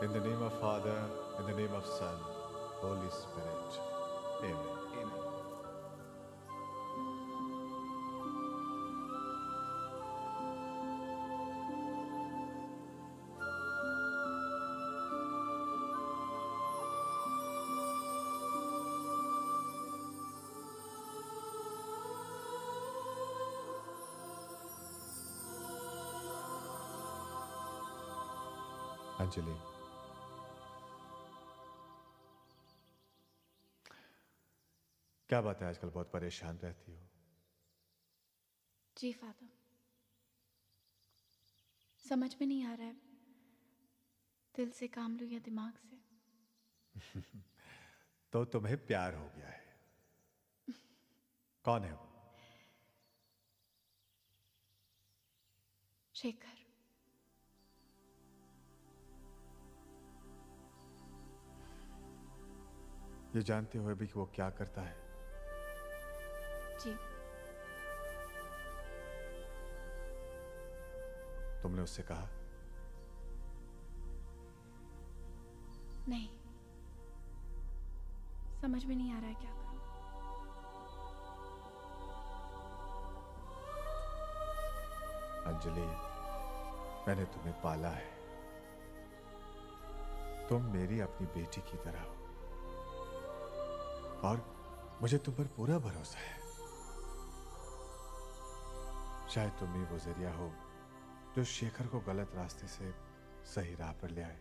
In the name of Father, in the name of Son, Holy Spirit. Amen. Amen. Anjali, क्या बात है, आजकल बहुत परेशान रहती हो? जी फादर, समझ में नहीं आ रहा है दिल से काम लूं या दिमाग से। तो तुम्हें प्यार हो गया है। कौन है वो? शेखर। ये जानते हुए भी कि वो क्या करता है? जी। तुमने उससे कहा? नहीं, समझ में नहीं आ रहा है क्या करूं। अंजलि, मैंने तुम्हें पाला है। तुम मेरी अपनी बेटी की तरह हो और मुझे तुम पर पूरा भरोसा है। शायद तुम ही वो जरिया हो जो शेखर को गलत रास्ते से सही राह पर ले आए।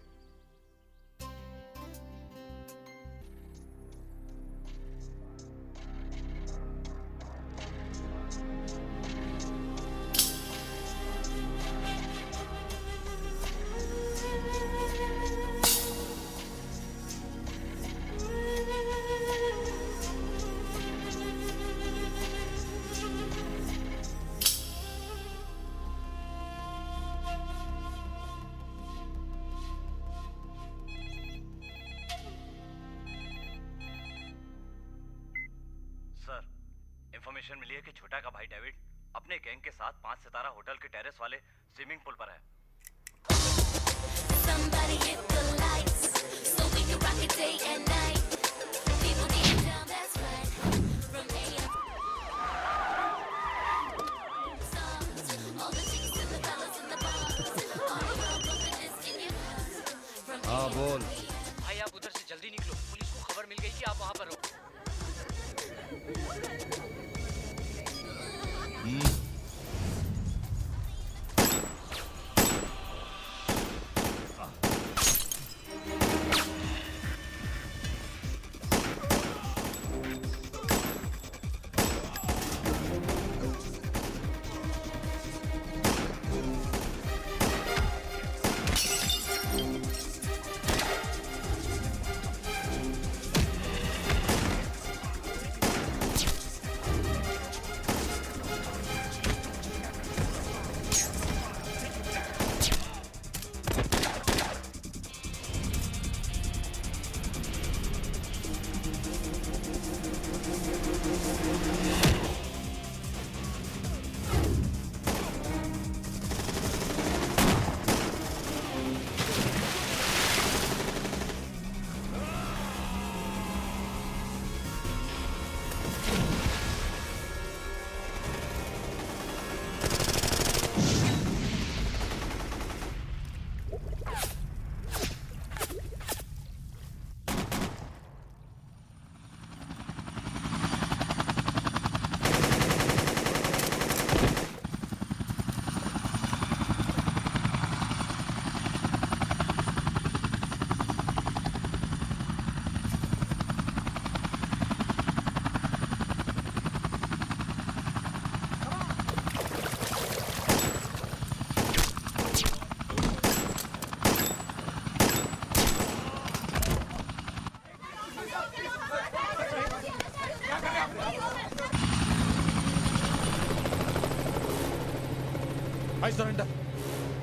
इन्फॉर्मेशन मिली है कि छोटा का भाई डेविड अपने गैंग के साथ 5 सितारा होटल के टेरेस वाले स्विमिंग पूल पर है। Somebody hit the lights, so we can rock it day and night. People get down, that's right. From AM all the chicks and the fellas in the bars, all the girls bumping this in your house. हाँ बोल। भाई आप उधर से जल्दी निकलो, police को खबर मिल गई कि आप वहाँ पर हो।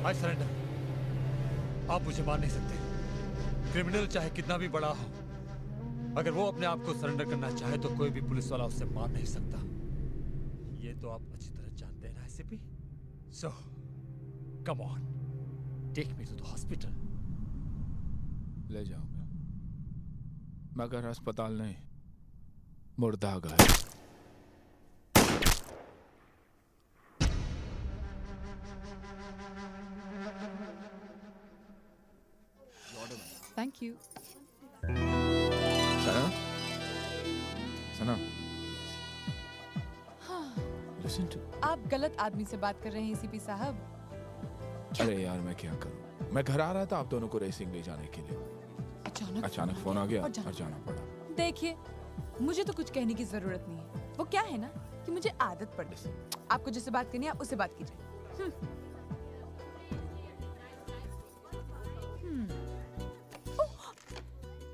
I surrender. आप मुझे मार नहीं सकते। क्रिमिनल चाहे कितना भी बड़ा हो, अगर वो अपने आप को सरेंडर करना चाहे तो कोई भी पुलिस वाला उसे मार नहीं सकता। ये तो आप अच्छी तरह जानते हैं ना ACP. So come on, take me to the hospital. ले जाऊंगा मगर अस्पताल नहीं, मुर्दाघर। Thank you. Sana, Sana, listen to। आप गलत आदमी से बात कर रहे हैं एसीपी साहब। अरे यार मैं क्या करूं, मैं घर आ रहा था आप दोनों को रेसिंग ले जाने के लिए, अचानक फोन आ गया और जाना पड़ा। देखिए, मुझे तो कुछ कहने की जरूरत नहीं है। वो क्या है ना कि मुझे आदत पड़ गई। आपको जिससे बात करनी है आप उससे बात कीजिए।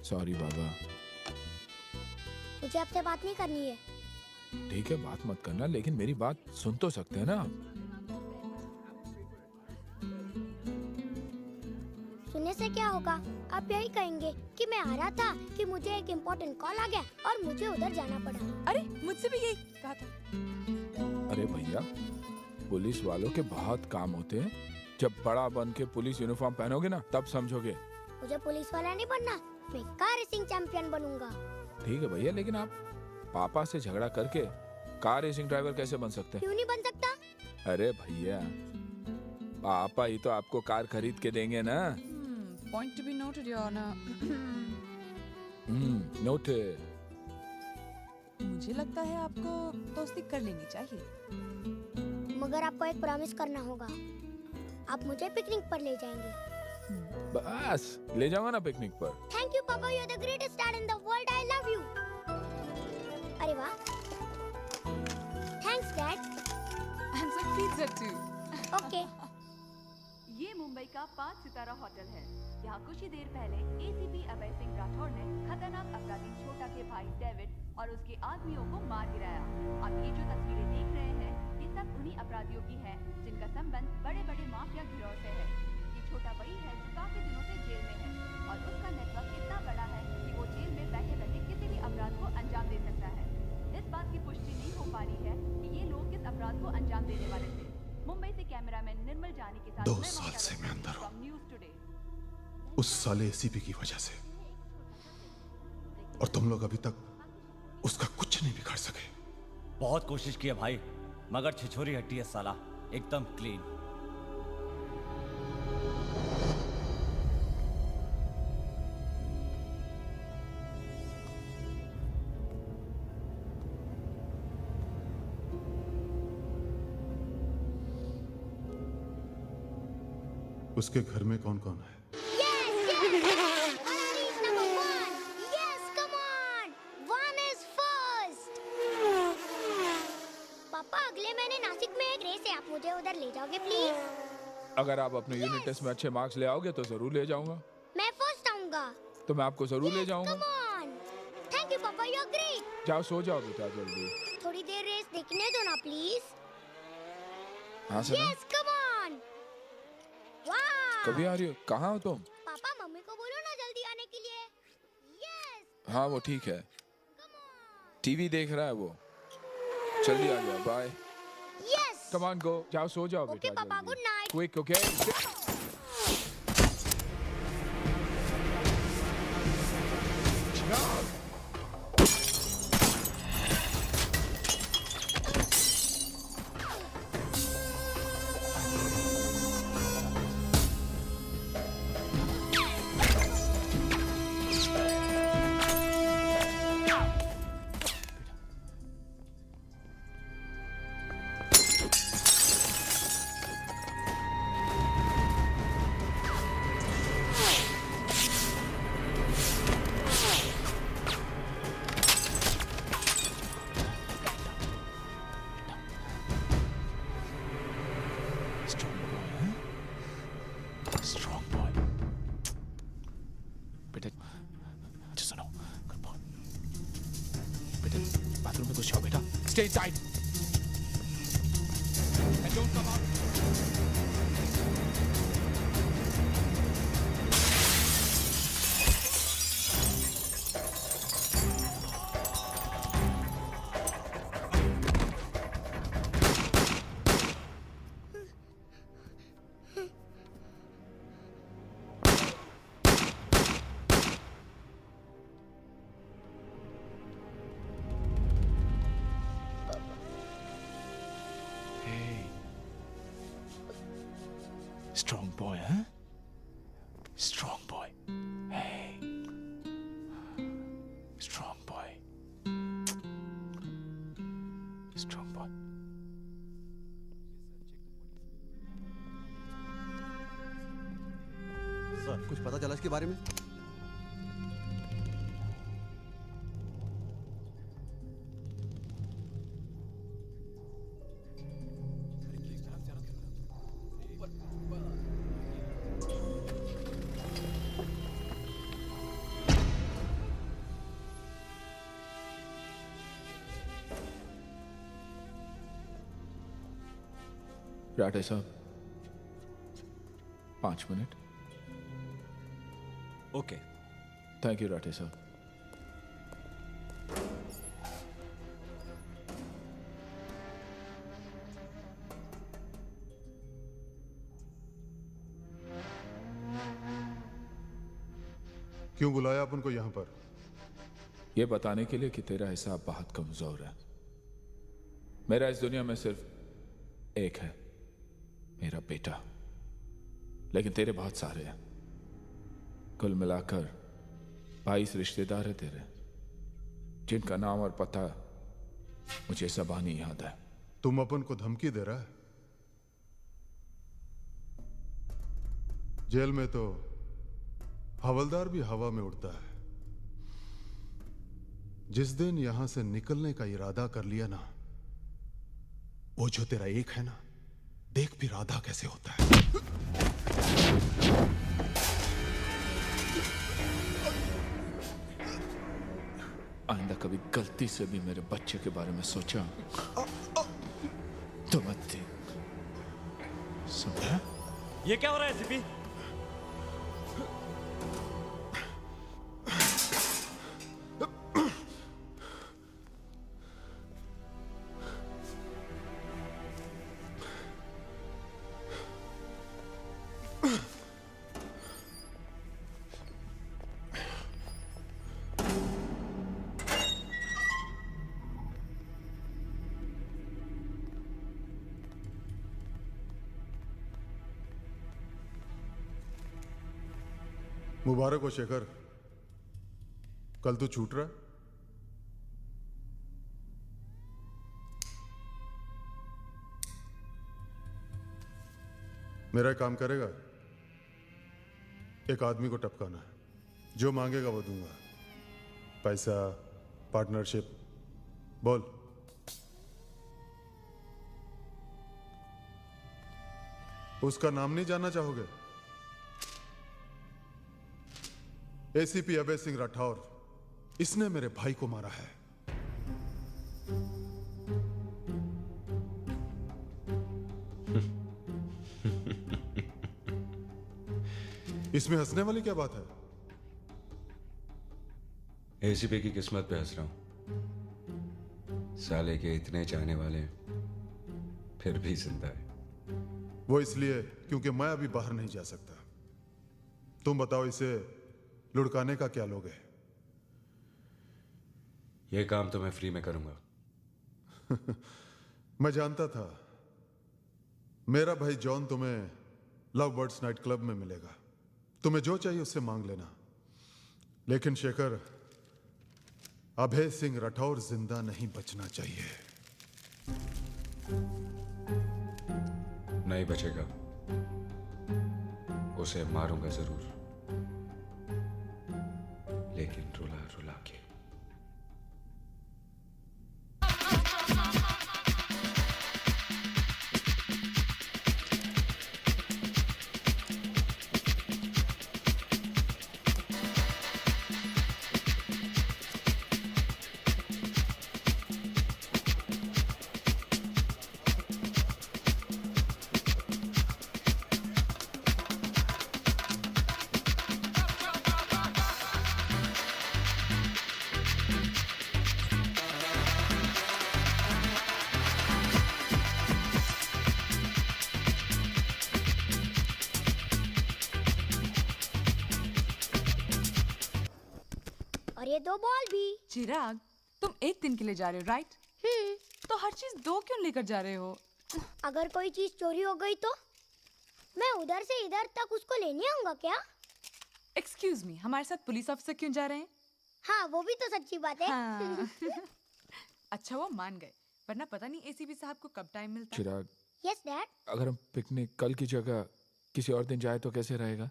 सॉरी बाबा। मुझे आपसे बात नहीं करनी है। ठीक है बात मत करना, लेकिन मेरी बात सुन तो सकते हैं ना आप। सुनने से क्या होगा? आप यही कहेंगे कि मैं आ रहा था कि मुझे एक इम्पोर्टेंट कॉल आ गया और मुझे उधर जाना पड़ा। अरे मुझसे भी यही कहा था। अरे भैया, पुलिस वालों के बहुत काम होते हैं। जब बड़ा बन के पुलिस यूनिफॉर्म पहनोगे ना तब समझोगे। मुझे पुलिस वाला नहीं बनना, मैं कार रेसिंग चैंपियन बनूंगा। ठीक है भैया, लेकिन आप पापा से झगड़ा करके कार रेसिंग ड्राइवर कैसे बन सकते हैं? क्यों नहीं बन सकता? अरे भैया, पापा ही तो आपको कार खरीद के देंगे ना। Point to be noted your honour. Noted. मुझे लगता है आपको दोस्ती कर लेनी चाहिए। मगर आपको एक प्रॉमिस करना होगा। आप मुझे पिकनिक पर ले जाएंगे। बस ले जाऊंगा ना पिकनिक पर। थैंक यू पापा, you are the greatest dad in the world, I love you. अरे वाह, thanks dad. And some pizza too. Okay. ये मुंबई का 5 सितारा होटल है। यहाँ कुछ ही देर पहले एसीपी अभय सिंह राठौर ने खतरनाक अपराधी छोटा के भाई डेविड और उसके आदमियों को मार गिराया। अब ये जो तस्वीरें देख रहे हैं, ये सब उन्हीं अपराधियों की हैं जिनका संबंध बड़े बड़े माफिया गिरोह से है। ये छोटा वही है जो काफी दिनों से जेल में है और उसका नेटवर्क इतना बड़ा है कि वो जेल में बैठे बैठे किसी भी अपराध को अंजाम दे सकता है। इस बात की पुष्टि नहीं हो पा रही है कि ये लोग किस अपराध को अंजाम देने वाले थे। मुंबई से कैमरामैन निर्मल जानी के साथ 2 साल से मैं अंदर हूं, न्यूज़ टुडे। उस साले एसीपी की वजह से, और तुम लोग अभी तक उसका कुछ नहीं बिगाड़ सके। बहुत कोशिश की है भाई, मगर छिछोरी हट्टी है साला, एकदम क्लीन। उसके घर में कौन कौन है? मुझे उधर ले जाओगे प्लीज? अगर आप अपने यूनिट टेस्ट में अच्छे मार्क्स ले आओगे तो जरूर ले जाऊंगा। मैं फर्स्ट आऊंगा। तो मैं आपको जरूर ले जाऊंगा। थैंक यू पापा, यू आर ग्रेट। जाओ सो जाओ बेटा जल्दी। थोड़ी देर रेस देखने दो ना प्लीज। हाँ सना, यस कम ऑन। वाह, कभी आ रही हो? कहाँ हो तुम? पापा मम्मी को बोलो ना जल्दी आने के लिए। यस हाँ वो ठीक है, टीवी देख रहा है वो। जल्दी आ जाओ, bye. Yes come on go, जाओ सो जाओ ओके बेटा पापा, good night. Quick okay. Bathroom में घुस जाओ बेटा। Stay inside. And don't come out. Strong boy, huh? Strong boy. Hey. Strong boy. Strong boy. Sir कुछ पता चला इसके बारे में? राठे साहब 5 minute. Okay. Thank you Rathe साहब. क्यों बुलाया अपन को यहां पर? यह बताने के लिए कि तेरा हिसाब बहुत कमजोर है. मेरा इस दुनिया में सिर्फ एक है, मेरा बेटा. लेकिन तेरे बहुत सारे हैं. कुल मिलाकर 22 रिश्तेदार है तेरे, जिनका नाम और पता मुझे ज़बानी याद है. तुम अपन को धमकी दे रहा है? जेल में तो हवलदार भी हवा में उड़ता है. जिस दिन यहां से निकलने का इरादा कर लिया ना, वो जो तेरा एक है ना, देख फिर आधा कैसे होता है. आइंदा कभी गलती से भी मेरे बच्चे के बारे में सोचा तो मत दे. समझा? ये क्या हो रहा है एसीपी? मुबारक हो शेखर, कल तू छूट रहा है. मेरा काम करेगा? एक आदमी को टपकाना है, जो मांगेगा वो दूंगा. पैसा, पार्टनरशिप, बोल. उसका नाम नहीं जानना चाहोगे? एसीपी अभय सिंह राठौर. इसने मेरे भाई को मारा है. इसमें हंसने वाली क्या बात है? एसीपी की किस्मत पे हंस रहा हूं. साले के इतने चाहने वाले फिर भी जिंदा है. वो इसलिए क्योंकि मैं अभी बाहर नहीं जा सकता. तुम बताओ, इसे लुढ़काने का क्या लोग है? ये काम तो मैं फ्री में करूंगा. मैं जानता था. मेरा भाई जॉन तुम्हें लव बर्ड्स नाइट क्लब में मिलेगा. तुम्हें जो चाहिए उससे मांग लेना. लेकिन शेखर, अभय सिंह राठौर जिंदा नहीं बचना चाहिए. नहीं बचेगा. उसे मारूंगा जरूर, लेकिन रुला रुला के. और ये 2 बॉल भी. चिराग, तुम एक दिन के लिए जा रहे हो, राइट? तो हर चीज 2 क्यों लेकर जा रहे हो? अगर कोई चीज चोरी हो गई तो? मैं उधर से इधर तक उसको लेने आऊंगा क्या? एक्सक्यूज मी, हमारे साथ पुलिस ऑफिसर क्यों जा रहे हैं? हाँ, वो भी तो सच्ची बात है। हाँ। अच्छा वो मान गए, वरना पता नहीं एसीपी साहब को कब टाइम मिलता है। चिराग, यस डैड। अगर हम पिकनिक कल की जगह किसी और दिन जाए तो कैसे रहेगा?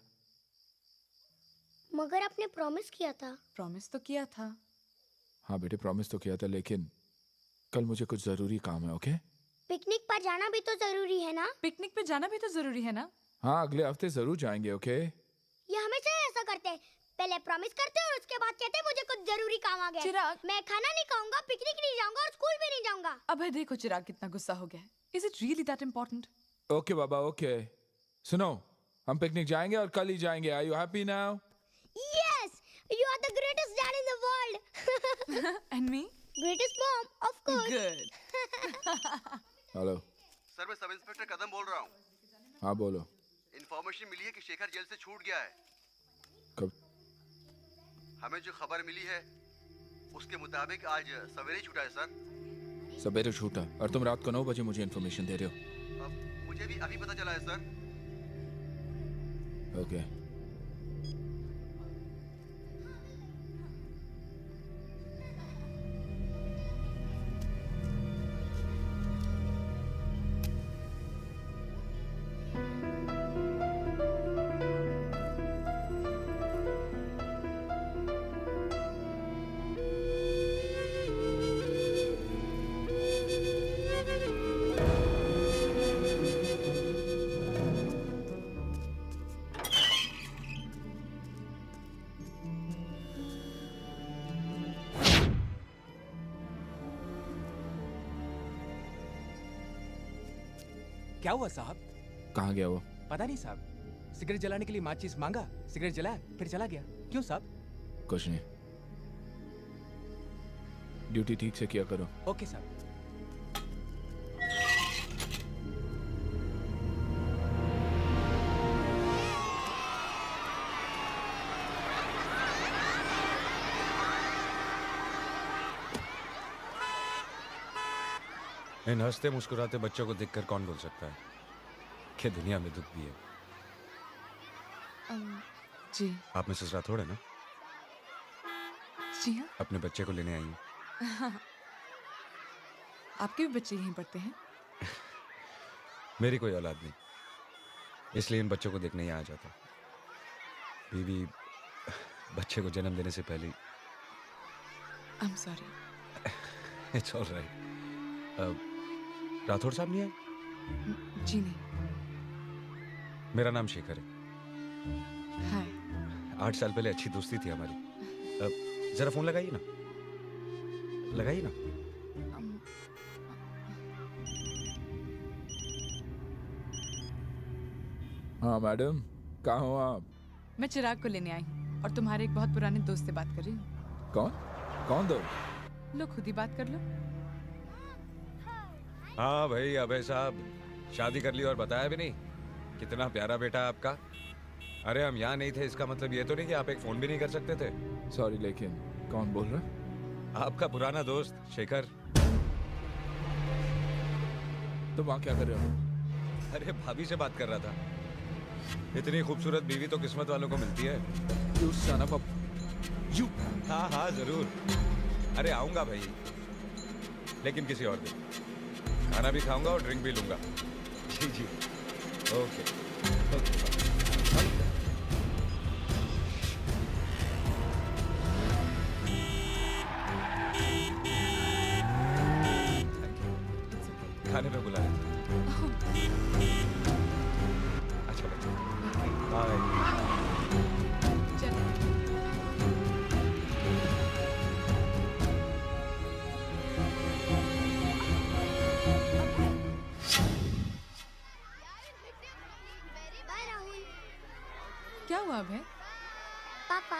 मगर आपने प्रॉमिस किया था। प्रॉमिस तो किया था। हाँ बेटे, प्रॉमिस तो किया था, लेकिन कल मुझे कुछ जरूरी काम है। ओके? पिकनिक पर जाना भी तो जरूरी है ना? पिकनिक पे जाना भी तो जरूरी है ना? हाँ, अगले हफ्ते जरूर जाएंगे। ओके? ये हमेशा ऐसा करते हैं, पहले प्रॉमिस करते हैं और उसके बाद कहते हैं मुझे कुछ जरूरी काम आ गया। चिराग, मैं खाना नहीं खाऊंगा, पिकनिक नहीं जाऊंगा और स्कूल भी नहीं जाऊंगा। अबे देखो चिराग कितना गुस्सा हो गया है। Is it really that important? Okay बाबा, ओके। सुनो, हम पिकनिक जाएंगे और कल ही जाएंगे। Are you happy now? Yes, you are the greatest dad in the world. And me? Greatest mom, of course. Good. Hello sir, मैं सब इंस्पेक्टर कदम बोल रहा हूँ। हाँ बोलो। इन्फॉर्मेशन मिली है कि शेखर जेल से छूट गया है। कब? हमें जो खबर मिली है उसके मुताबिक आज सवेरे छूटा है सर। सवेरे छूटा और तुम रात को 9 बजे मुझे इन्फॉर्मेशन दे रहे हो? मुझे भी अभी पता चला है सर। ओके। क्या हुआ साहब? कहाँ गया वो? पता नहीं साहब, सिगरेट जलाने के लिए माचिस मांगा, सिगरेट जलाया, फिर चला गया। क्यों साहब? कुछ नहीं, ड्यूटी ठीक से किया करो। ओके साहब। इन हंसते मुस्कुराते बच्चों को देखकर कौन बोल सकता है कि दुनिया में दुख भी है? जी। आप मिसेस राठौड़ है ना? जी हाँ। अपने बच्चे को लेने आई हैं। हाँ। आपके भी बच्चे यहीं पढ़ते हैं? मेरी कोई औलाद नहीं, इसलिए इन बच्चों को देखने ही आ जाता। बीवी बच्चे को जन्म देने से पहले। I am sorry. It's alright. Rathore साहब नहीं आए? जी नहीं। मेरा नाम शेखर है। हाय। 8 साल पहले अच्छी दोस्ती थी हमारी। जरा फोन लगाइए ना, लगाइए ना। हाँ मैडम, कहाँ हो आप? मैं चिराग को लेने आई हूँ और तुम्हारे एक बहुत पुराने दोस्त से बात कर रही हूँ। कौन? कौन दो? लो खुद ही बात कर लो। हाँ भाई अभय साहब, शादी कर ली और बताया भी नहीं? कितना प्यारा बेटा है आपका। अरे हम यहाँ नहीं थे, इसका मतलब ये तो नहीं कि आप एक फोन भी नहीं कर सकते थे? सॉरी, लेकिन कौन बोल रहा? आपका पुराना दोस्त शेखर। तुम वहाँ क्या कर रहे हो? अरे भाभी से बात कर रहा था। इतनी खूबसूरत बीवी तो किस्मत वालों को मिलती है। You son of a... You... हाँ हाँ जरूर। अरे आऊंगा भाई, लेकिन किसी और दिन। खाना भी खाऊंगा और ड्रिंक भी लूंगा। जी जी, ओके ओके। खाने पे बुला लेते। अच्छा बच्चा, बाय। बाय राहुल। क्या हुआ अभय? पापा।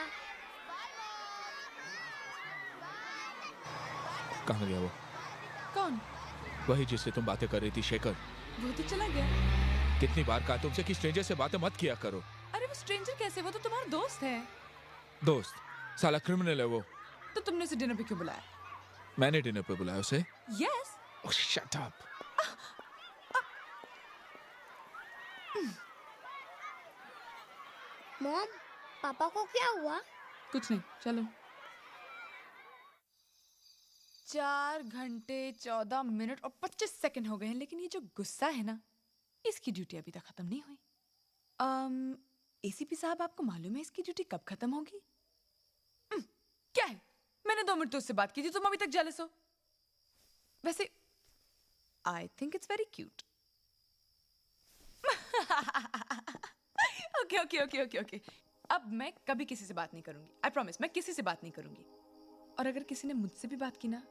कहाँ गया वो? कौन? वही जिससे तुम बातें कर रही थी, शेखर। वो तो चला गया। कितनी बार कहा तुमसे कि स्ट्रेंजर से बातें मत किया करो। अरे वो स्ट्रेंजर कैसे? वो तो तुम्हारा दोस्त है। दोस्त? साला क्रिमिनल है वो। तो तुमने उसे डिनर पे क्यों बुलाया? मैंने डिनर पे बुलाया उसे? Yes. Oh, shut up. Mom, पापा को क्या हुआ? कुछ नहीं, चलो। 4 घंटे 14 मिनट और 25 सेकंड हो गए हैं, लेकिन ये जो गुस्सा है ना, इसकी ड्यूटी अभी तक खत्म नहीं हुई। एसीपी साहब, आपको मालूम है इसकी ड्यूटी कब खत्म होगी? क्या है? मैंने 2 मिनट तो उससे बात की थी, तुम अभी तक जेलस हो। वैसे I think it's very cute. Okay okay okay okay okay, अब मैं कभी किसी से बात नहीं करूंगी। आई प्रॉमिस, मैं किसी से बात नहीं करूंगी। और अगर किसी ने मुझसे भी बात की ना,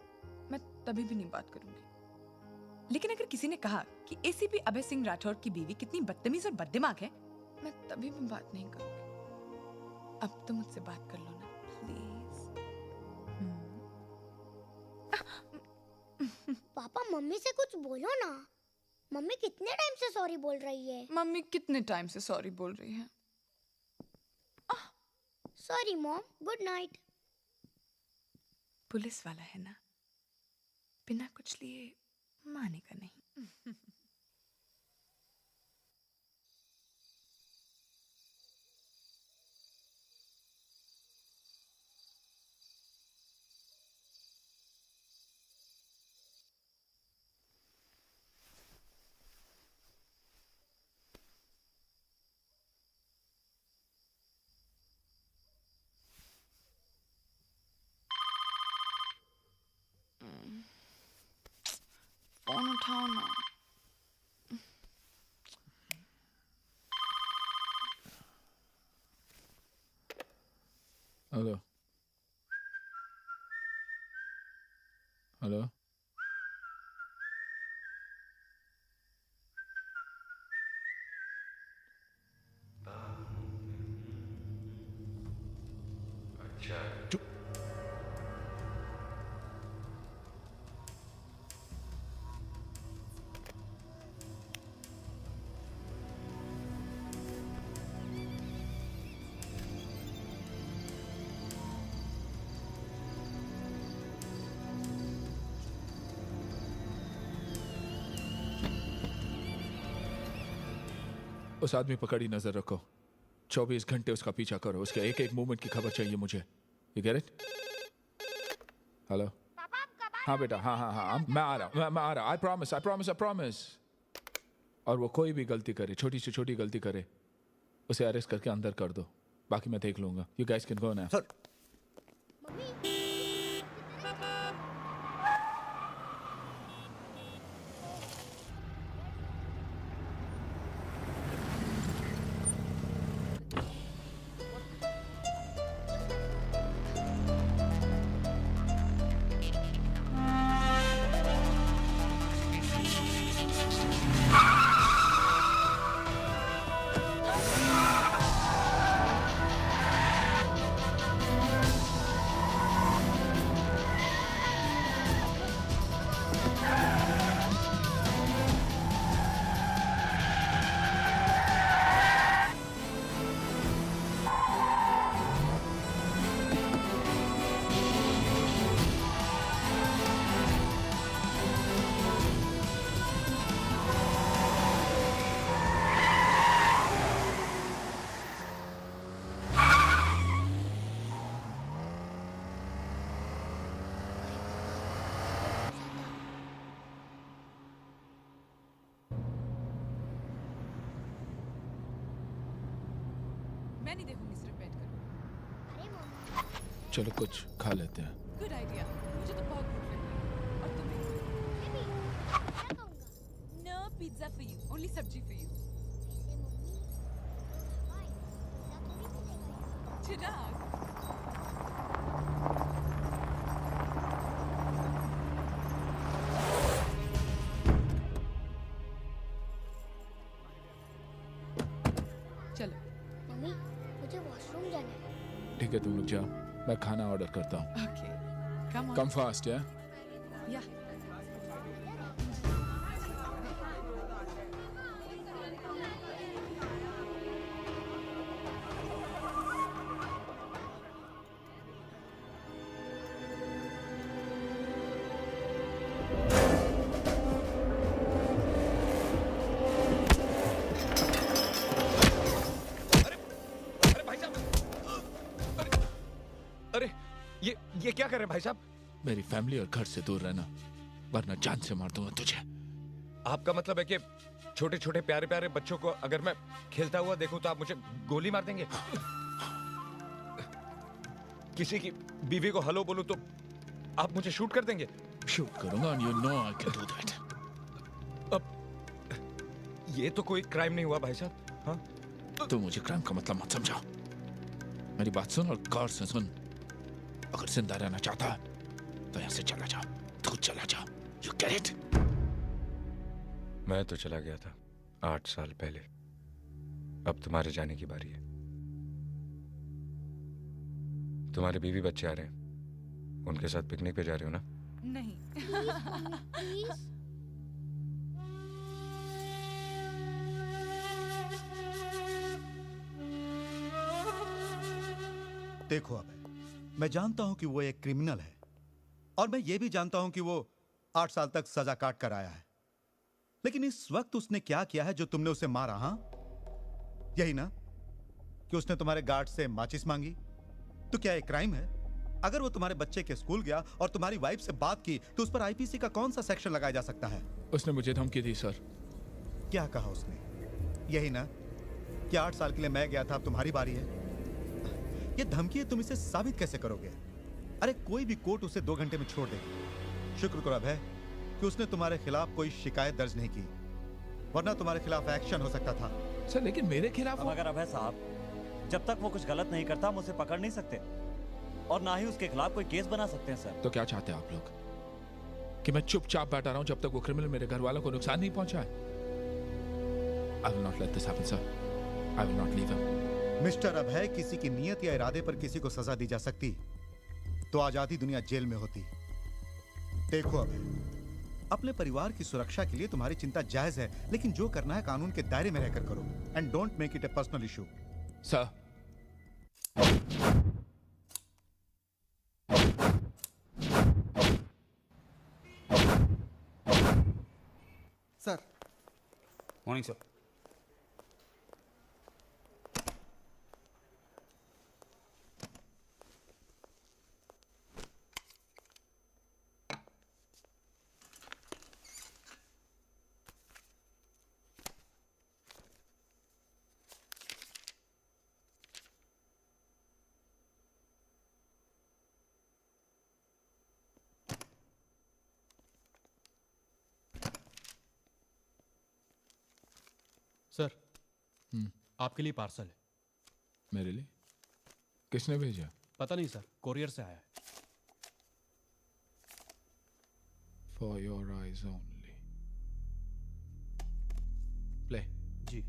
मैं तभी भी नहीं बात करूंगी। लेकिन अगर किसी ने कहा कि एसीपी अभय सिंह राठौर की बीवी कितनी बदतमीज और बददिमाग है, मैं तभी भी बात नहीं करूंगी। अब तो मुझसे बात कर लो ना प्लीज। पापा, मम्मी से कुछ बोलो ना। मम्मी कितने टाइम से सॉरी बोल रही है? मम्मी कितने टाइम से सॉरी बोल रही है? Sorry mom, good night. Police वाला है ना, बिना कुछ लिए मानेगा नहीं। फोन उठाओ ना। हेलो हेलो, उस आदमी पर कड़ी नजर रखो। 24 घंटे उसका पीछा करो, उसके एक एक मूवमेंट की खबर चाहिए मुझे। You get it? हेलो, हाँ बेटा, हाँ हाँ हाँ, मैं आ रहा। I promise, I promise, I promise. और वो कोई भी गलती करे, छोटी से छोटी गलती करे, उसे अरेस्ट करके अंदर कर दो। बाकी मैं देख लूंगा। You guys can go now. Mummy, मैं नहीं देखूंगी, सिर्फ बैठ कर। अरे मम्मी, चलो कुछ खा लेते हैं। गुड आइडिया, मुझे तो बहुत भूख लगी है। और तुम्हें? मैं खाऊंगा। No pizza for you, only sabzi for you. ऐसे मम्मी, भाई, पिज़्ज़ा थोड़ी मिलेगा। चिराग, चलो। मम्मी, मुझे वॉशरूम जाना है। ठीक है, तुम लोग जाओ, मैं खाना ऑर्डर करता हूँ। Okay, come on. Come fast या या ये क्या कर रहे हैं भाई साहब? मेरी फैमिली और घर से दूर रहना, वरना जान से मार दूंगा तुझे। आपका मतलब है कि छोटे छोटे प्यारे प्यारे बच्चों को अगर मैं खेलता हुआ देखूं तो आप मुझे गोली मार देंगे? किसी की बीवी को हेलो बोलूं तो आप मुझे शूट कर देंगे? शूट करूंगा and you know I can do that। अब ये तो कोई क्राइम नहीं हुआ भाई साहब। हाँ, तू मुझे क्राइम का मतलब मत समझा। मेरी बात सुन और गौर से सुन। अगर जिंदा रहना चाहता है तो यहाँ से चला जा। तू चला जा। You get it? मैं तो चला गया था 8 साल पहले। अब तुम्हारे जाने की बारी है। तुम्हारे बीवी बच्चे आ रहे हैं, उनके साथ पिकनिक पे जा रहे हो ना? नहीं। प्लीज देखो अब मैं जानता हूं कि वो एक क्रिमिनल है और मैं ये भी जानता हूं कि वो 8 साल तक सजा काट कर आया है, लेकिन इस वक्त उसने क्या किया है जो तुमने उसे मारा? हाँ, यही ना कि उसने तुम्हारे गार्ड से माचिस मांगी? तो क्या एक क्राइम है? अगर वो तुम्हारे बच्चे के स्कूल गया और तुम्हारी वाइफ से बात की तो उस पर आईपीसी का कौन सा सेक्शन लगाया जा सकता है? उसने मुझे धमकी दी सर। क्या कहा उसने? यही ना कि 8 साल के लिए मैं गया था, अब तुम्हारी बारी है। ये धमकी है, तुम इसे साबित कैसे करोगे? अरे कोई भी कोर्ट उसे 2 घंटे में छोड़ देगी। शुक्र करो अब है कि उसने तुम्हारे खिलाफ कोई शिकायत दर्ज नहीं की, वरना तुम्हारे खिलाफ एक्शन हो सकता था। सर लेकिन मेरे खिलाफ मगर अभय साहब, जब तक वो कुछ गलत नहीं करता हम उसे पकड़ नहीं सकते और ना ही उसके खिलाफ कोई केस बना सकते हैं सर। तो क्या चाहते हैं आप लोग? कि मैं चुपचाप बैठा रहा हूं जब तक वो क्रिमिनल मेरे घर वालों को नुकसान नहीं पहुंचाए? I will not let this happen, sir. I will not leave him. Mister Abhay, किसी की नीयत या इरादे पर किसी को सजा दी जा सकती तो आज आधी दुनिया जेल में होती। देखो अभय, अपने परिवार की सुरक्षा के लिए तुम्हारी चिंता जायज है, लेकिन जो करना है कानून के दायरे में रहकर करो and don't make it A personal issue. Sir sir morning sir. Sir आपके लिए पार्सल है। मेरे लिए? किसने भेजा? पता नहीं सर, कोरियर से आया है। For your eyes only. Play. जी।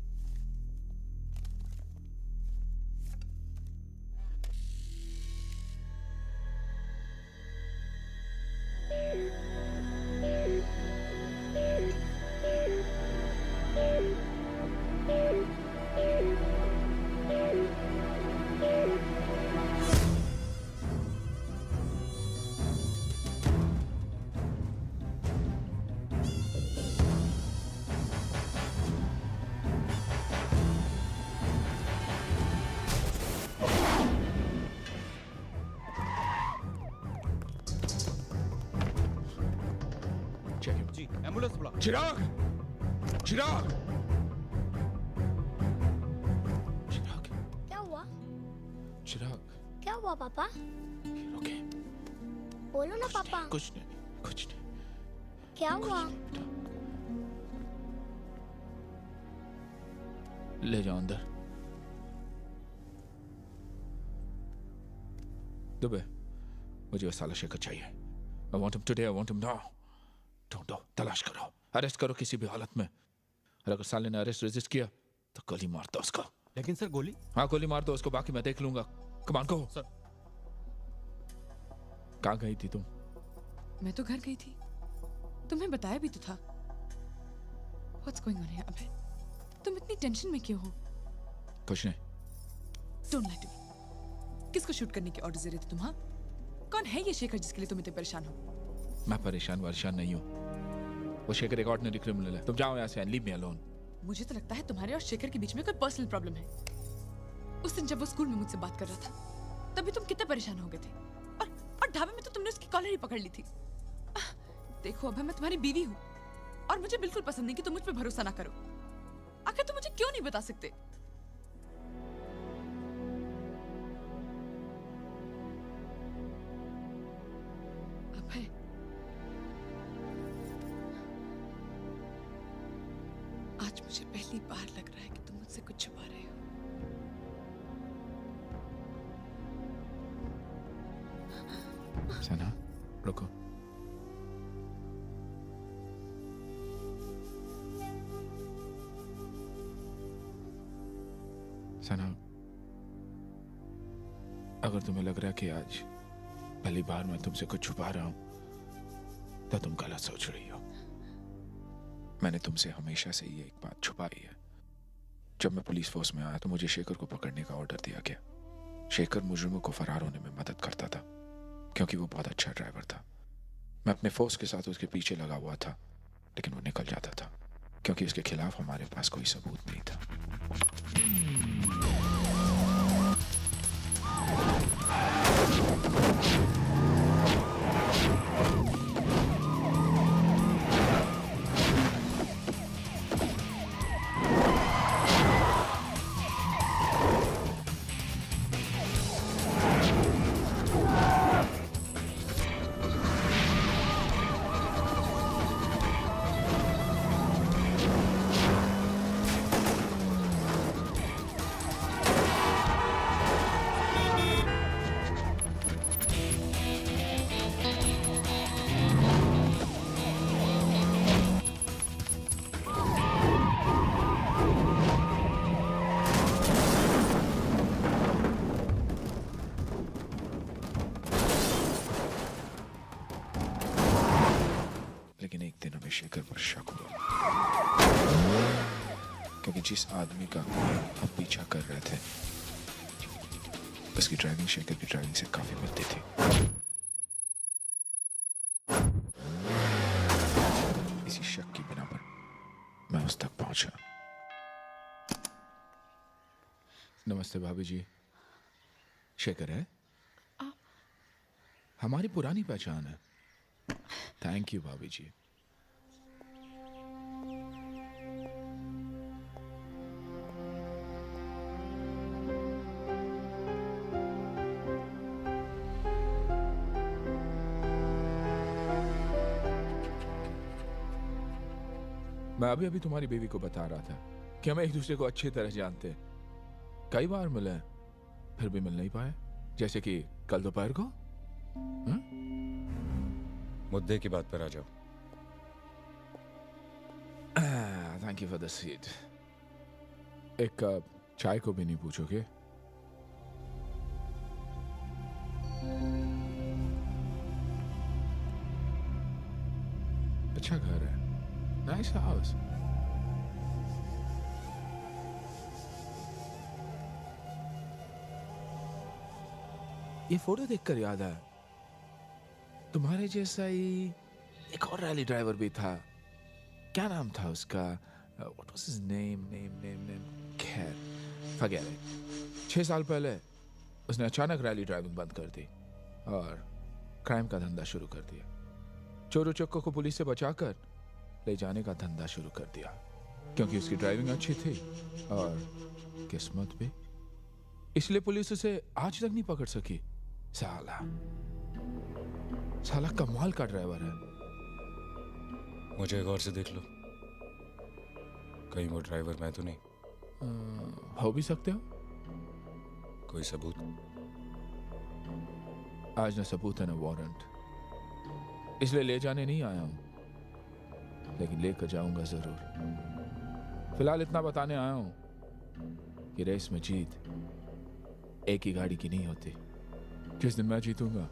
Check him. जी, एम्बुलेंस बुला। चिराग! चिराग! चिराग! क्या हुआ? चिराग! क्या हुआ पापा? ओके। बोलो ना पापा। कुछ नहीं, कुछ नहीं। क्या हुआ? ले जाओ अंदर। दुबे, मुझे वो साला शेखर चाहिए। I want him today, I want him now. ढूंढो, तलाश करो, अरेस्ट करो किसी भी हालत में। और अगर साले ने अरेस्ट रेजिस्ट किया तो गोली मार दो उसको। लेकिन सर गोली? हाँ गोली मार दो उसको, बाकी मैं देख लूंगा। कमान को सर। कहाँ गई थी तुम? मैं तो घर गई थी, तुम्हें बताया भी तो था। What's going on here अबे? तुम इतनी टेंशन में क्यों हो? कुछ नहीं। Don't lie to me. किसको शूट करने के ऑर्डर दे रहे थे तुम? हाँ, कौन है ये शेखर जिसके लिए तुम इतने परेशान हो? मैं परेशान नहीं हूँ। वो शेखर एक ऑर्डिनरी क्रिमिनल है। तुम जाओ यहाँ से and leave me alone। मुझे तो लगता है तुम्हारे और शेखर के बीच में कोई पर्सनल प्रॉब्लम है। उस दिन जब वो स्कूल में मुझसे बात कर रहा था, तभी तुम कितने परेशान हो गए थे। और ढाबे में तो तुमने उसकी कॉलर ही पकड़ ली थी। देखो अभय, मैं तुम्हारी बीवी हूँ और मुझे बिल्कुल पसंद नहीं कि तुम मुझ पे भरोसा ना करो। आखिर तुम मुझे क्यों नहीं बता सकते? अभय, आज मुझे पहली बार लग रहा है कि तुम मुझसे कुछ छुपा रहे हो। सना, रुको। सना, अगर तुम्हें लग रहा है कि आज पहली बार मैं तुमसे कुछ छुपा रहा हूं तो तुम गलत सोच रही हो। मैंने तुमसे हमेशा से ये एक बात छुपाई है। जब मैं पुलिस फोर्स में आया तो मुझे शेखर को पकड़ने का ऑर्डर दिया गया। शेखर मुजरिमों को फरार होने में मदद करता था क्योंकि वो बहुत अच्छा ड्राइवर था। मैं अपने फोर्स के साथ उसके पीछे लगा हुआ था, लेकिन वो निकल जाता था क्योंकि उसके खिलाफ हमारे पास कोई सबूत नहीं था। शेखर पर शक हुआ क्योंकि जिस आदमी का हम पीछा कर रहे थे उसकी ड्राइविंग शेखर की ड्राइविंग से काफी मिलती थी। इसी शक की बिना पर मैं उस तक पहुंचा। नमस्ते भाभी जी। शेखर है? हमारी पुरानी पहचान है। थैंक यू भाभी जी। मैं अभी तुम्हारी बीवी को बता रहा था कि हम एक दूसरे को अच्छी तरह जानते हैं। कई बार मिले फिर भी मिल नहीं पाए, जैसे कि कल दोपहर को। मुद्दे की बात पर आ जाओ। Thank you for the seat. एक कप चाय को भी नहीं पूछोगे? अच्छा घर है, नाइस हाउस। ये फोटो देखकर याद आया, तुम्हारे जैसा ही एक और रैली ड्राइवर भी था। क्या नाम था उसका? What was his name? खैर, forget it। 6 साल पहले उसने अचानक रैली ड्राइविंग बंद कर दी और क्राइम का धंधा शुरू कर दिया। चोरों चक्कों को पुलिस से बचाकर ले जाने का धंधा शुरू कर दिया क्योंकि उसकी ड्राइविंग अच्छी थी और किस्मत भी। इसलिए पुलिस उसे आज तक नहीं पकड़ सकी। साला कमाल का ड्राइवर है। मुझे गौर से देख लो, कहीं वो ड्राइवर मैं तो नहीं। हो भी सकते हो। कोई सबूत? आज ना सबूत है ना वारंट, इसलिए ले जाने नहीं आया हूं, लेकिन लेकर जाऊंगा जरूर। फिलहाल इतना बताने आया हूं कि रेस में जीत एक ही गाड़ी की नहीं होती। जिस दिन मैं जीतूंगा,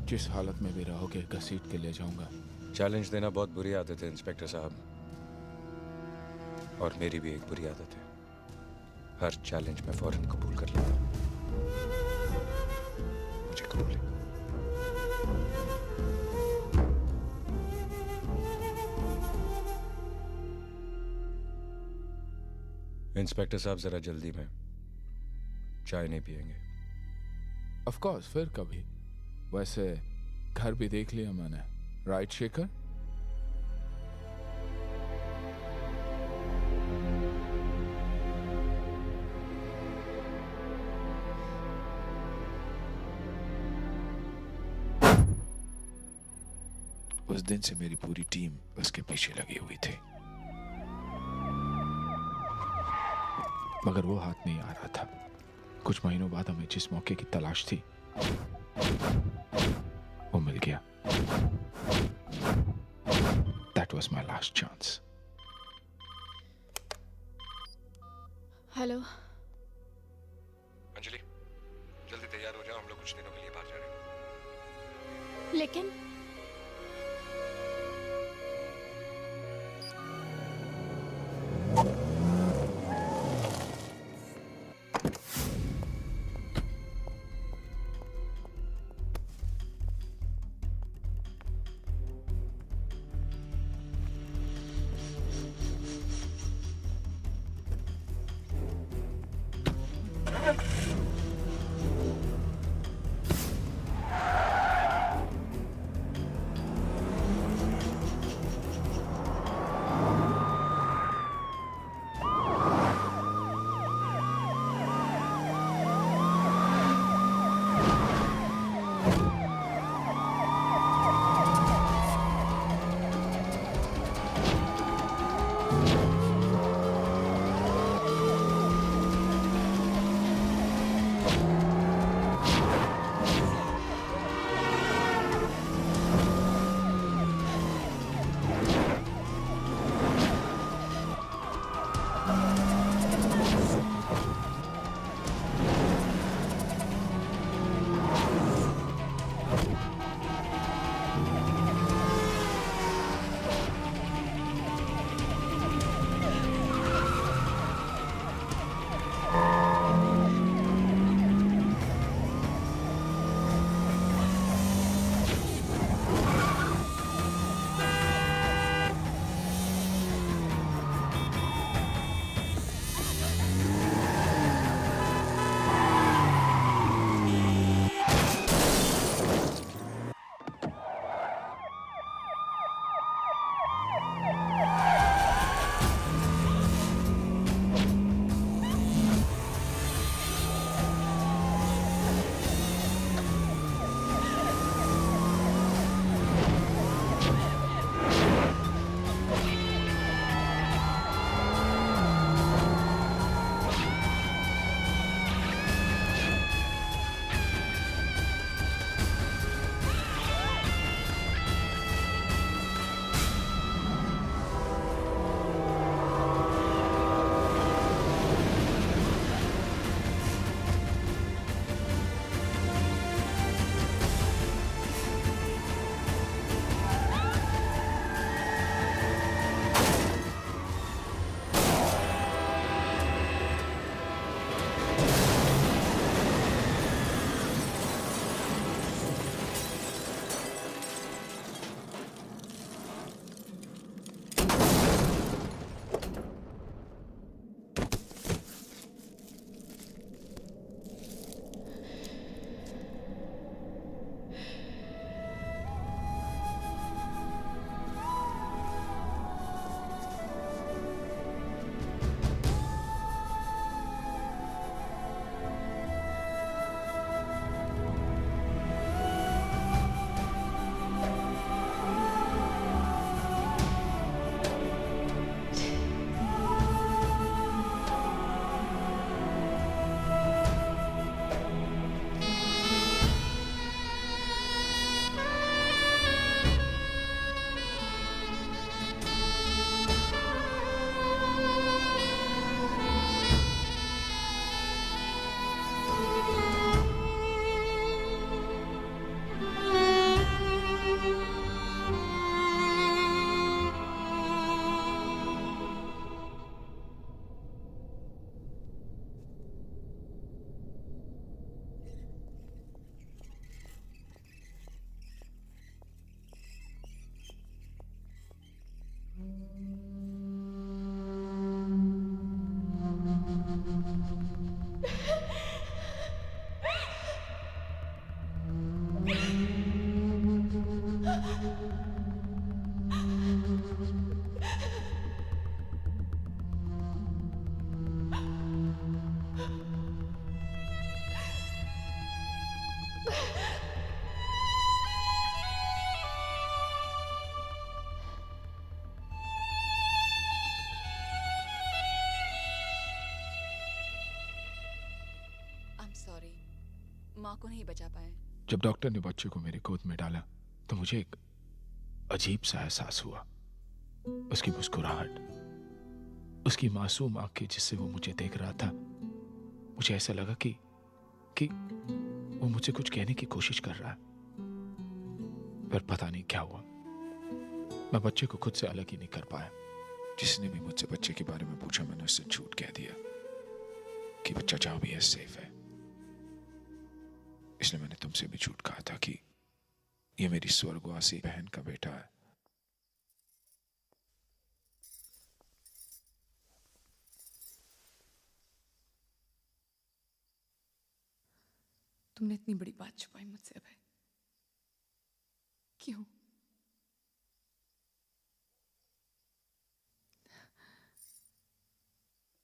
जिस हालत में भी रहोगे घसीट के ले जाऊंगा। चैलेंज देना बहुत बुरी आदत है इंस्पेक्टर साहब, और मेरी भी एक बुरी आदत है। हर चैलेंज में फौरन कबूल कर लेता हूं। मुझे कबूल है। इंस्पेक्टर साहब जरा जल्दी में, चाय नहीं पिएंगे? ऑफ कोर्स, फिर कभी। वैसे घर भी देख लिया मैंने, राइट शेखर? उस दिन से मेरी पूरी टीम उसके पीछे लगी हुई थी, मगर वो हाथ नहीं आ रहा था। कुछ महीनों बाद हमें जिस मौके की तलाश थी वो मिल गया। That was my last chance. Hello. Anjali, जल्दी तैयार हो जाओ, हम लोग कुछ दिनों के लिए बाहर जा रहे हैं। लेकिन माँ को नहीं बचा पाए। जब डॉक्टर ने बच्चे को मेरे गोद में डाला तो मुझे एक अजीब सा एहसास हुआ। उसकी मुस्कुराहट, उसकी मासूम आंखें जिससे वो मुझे देख रहा था, मुझे ऐसा लगा कि वो मुझसे कुछ कहने की कोशिश कर रहा है। पर पता नहीं क्या हुआ, मैं बच्चे को खुद से अलग ही नहीं कर पाया। जिसने भी मुझसे बच्चे के बारे में पूछा मैंने उससे झूठ कह दिया कि बच्चा जहां भी है सेफ है। इसलिए मैंने तुमसे भी झूठ कहा था कि ये मेरी स्वर्गवासी बहन का बेटा है। तुमने इतनी बड़ी बात छुपाई मुझसे अभय, क्यों?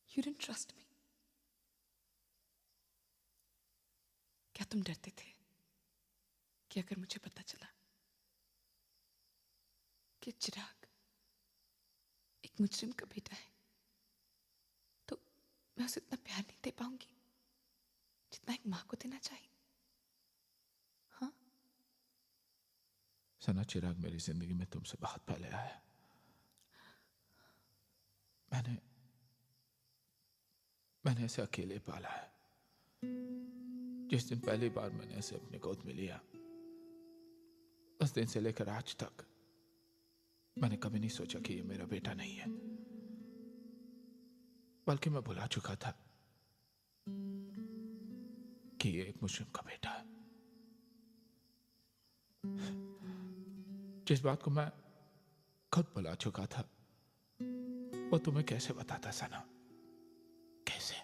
You didn't trust me. क्या तुम डरते थे कि अगर मुझे पता चला कि चिराग एक मुजरिम का बेटा है तो मैं उसे इतना प्यार नहीं दे पाऊंगी जितना एक माँ को देना चाहिए? हाँ? सना, चिराग मेरी जिंदगी में तुमसे बहुत पहले आया। मैंने इसे अकेले पाला है। जिस दिन पहली बार मैंने इसे अपने गोद में लिया, उस दिन से लेकर आज तक मैंने कभी नहीं सोचा कि ये मेरा बेटा नहीं है, बल्कि मैं भुला चुका था कि ये एक मुस्लिम का बेटा है। जिस बात को मैं खुद भुला चुका था वो तुम्हें कैसे बताता सना, कैसे?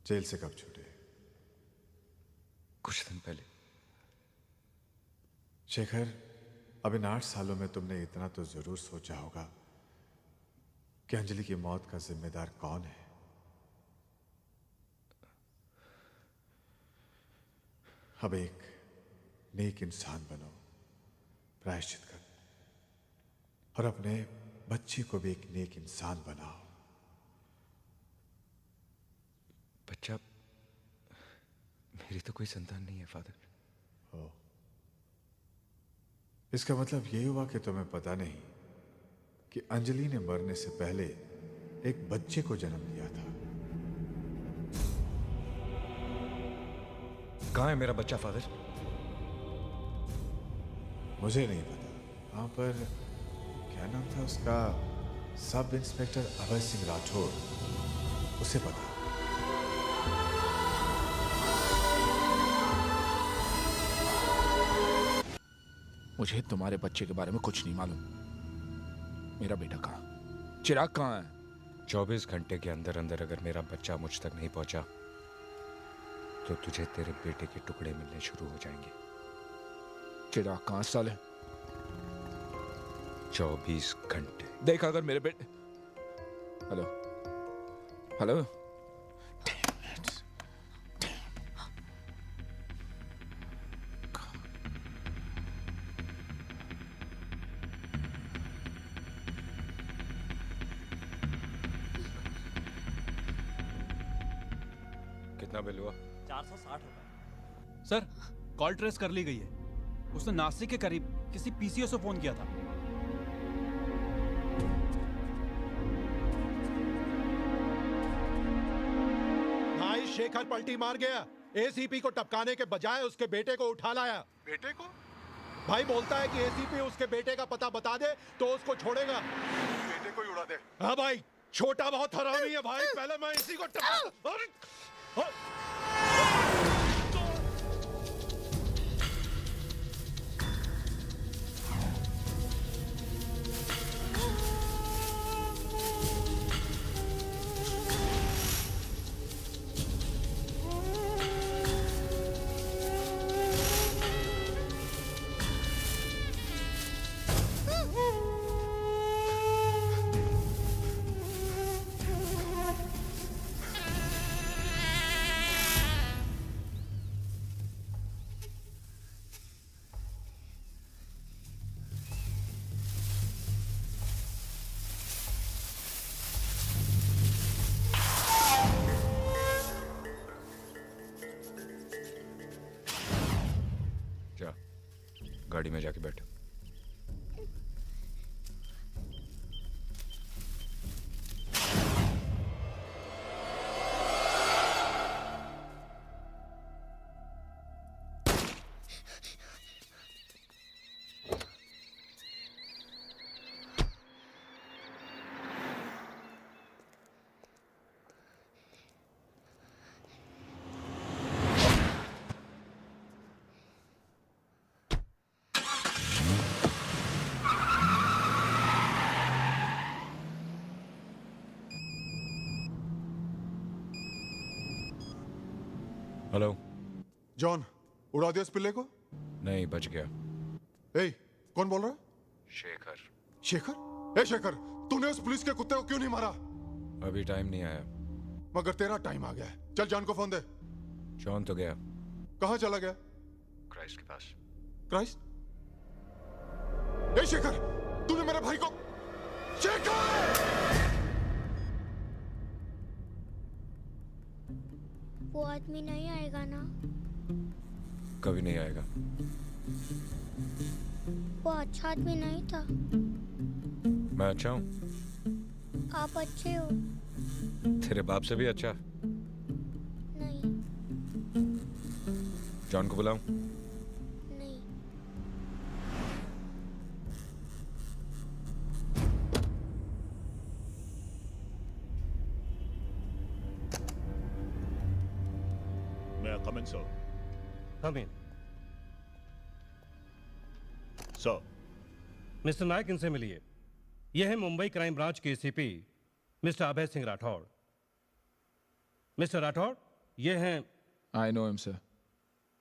जेल से कब छूटे? कुछ दिन पहले। शेखर, अब इन 8 सालों में तुमने इतना तो जरूर सोचा होगा कि अंजलि की मौत का जिम्मेदार कौन है। अब एक नेक इंसान बनो, प्रायश्चित कर, और अपने बच्चे को भी एक नेक इंसान बनाओ। बच्चा, मेरी तो कोई संतान नहीं है फादर। ओ, इसका मतलब यही हुआ कि तुम्हें पता नहीं कि अंजलि ने मरने से पहले एक बच्चे को जन्म दिया था। कहाँ है मेरा बच्चा फादर? मुझे नहीं पता। वहां पर क्या नाम था उसका? सब इंस्पेक्टर अभय सिंह राठौर, उसे पता। मुझे तुम्हारे बच्चे के बारे में कुछ नहीं मालूम। मेरा बेटा कहाँ? चिराग कहाँ है? 24 घंटे के अंदर अंदर अगर मेरा बच्चा मुझ तक नहीं पहुंचा तो तुझे तेरे बेटे के टुकड़े मिलने शुरू हो जाएंगे। चिराग कहाँ साले? 24 घंटे। देख अगर मेरे बेटे। Hello hello. कितना बिल हुआ? 460 रुपए। सर कॉल ट्रेस कर ली गई है। उसने नासिक के करीब किसी पीसीओ से फोन किया था। भाई शेखर पलटी मार गया। एसीपी को टपकाने के बजाय उसके बेटे को उठा लाया। बेटे को? भाई बोलता है कि एसीपी उसके बेटे का पता बता दे तो उसको छोड़ेगा। बेटे को ही उड़ा दे। हाँ भाई, छोटा बहुत हरामी है भाई। पहले मैं इसी को जा गाड़ी में जाके बैठ। हेलो जॉन, उड़ा दिया इस पिल्ले को? नहीं, बच गया। ए, कौन बोल रहा है? शेखर। शेखर? ए शेखर, तूने उस पुलिस के कुत्ते को क्यों नहीं मारा? अभी टाइम नहीं आया। मगर तेरा टाइम आ गया है। चल जॉन को फोन दे। जॉन तो गया। कहाँ चला गया? क्राइस्ट के पास। क्राइस्ट? ए शेखर, तूने मेरे भाई को। शेखर! वो आदमी नहीं आएगा ना? कभी नहीं आएगा। वो अच्छा आदमी नहीं था। मैं अच्छा हूँ। आप अच्छे हो। तेरे बाप से भी अच्छा। नहीं। जॉन को बुलाऊं? नहीं। May I come in, sir? Come in. Sir. Mister Nayak, इनसे मिलिए। यह है मुंबई क्राइम ब्रांच के ACP mister Abhay Singh Rathore. Mister Rathore, ये हैं। I know him sir.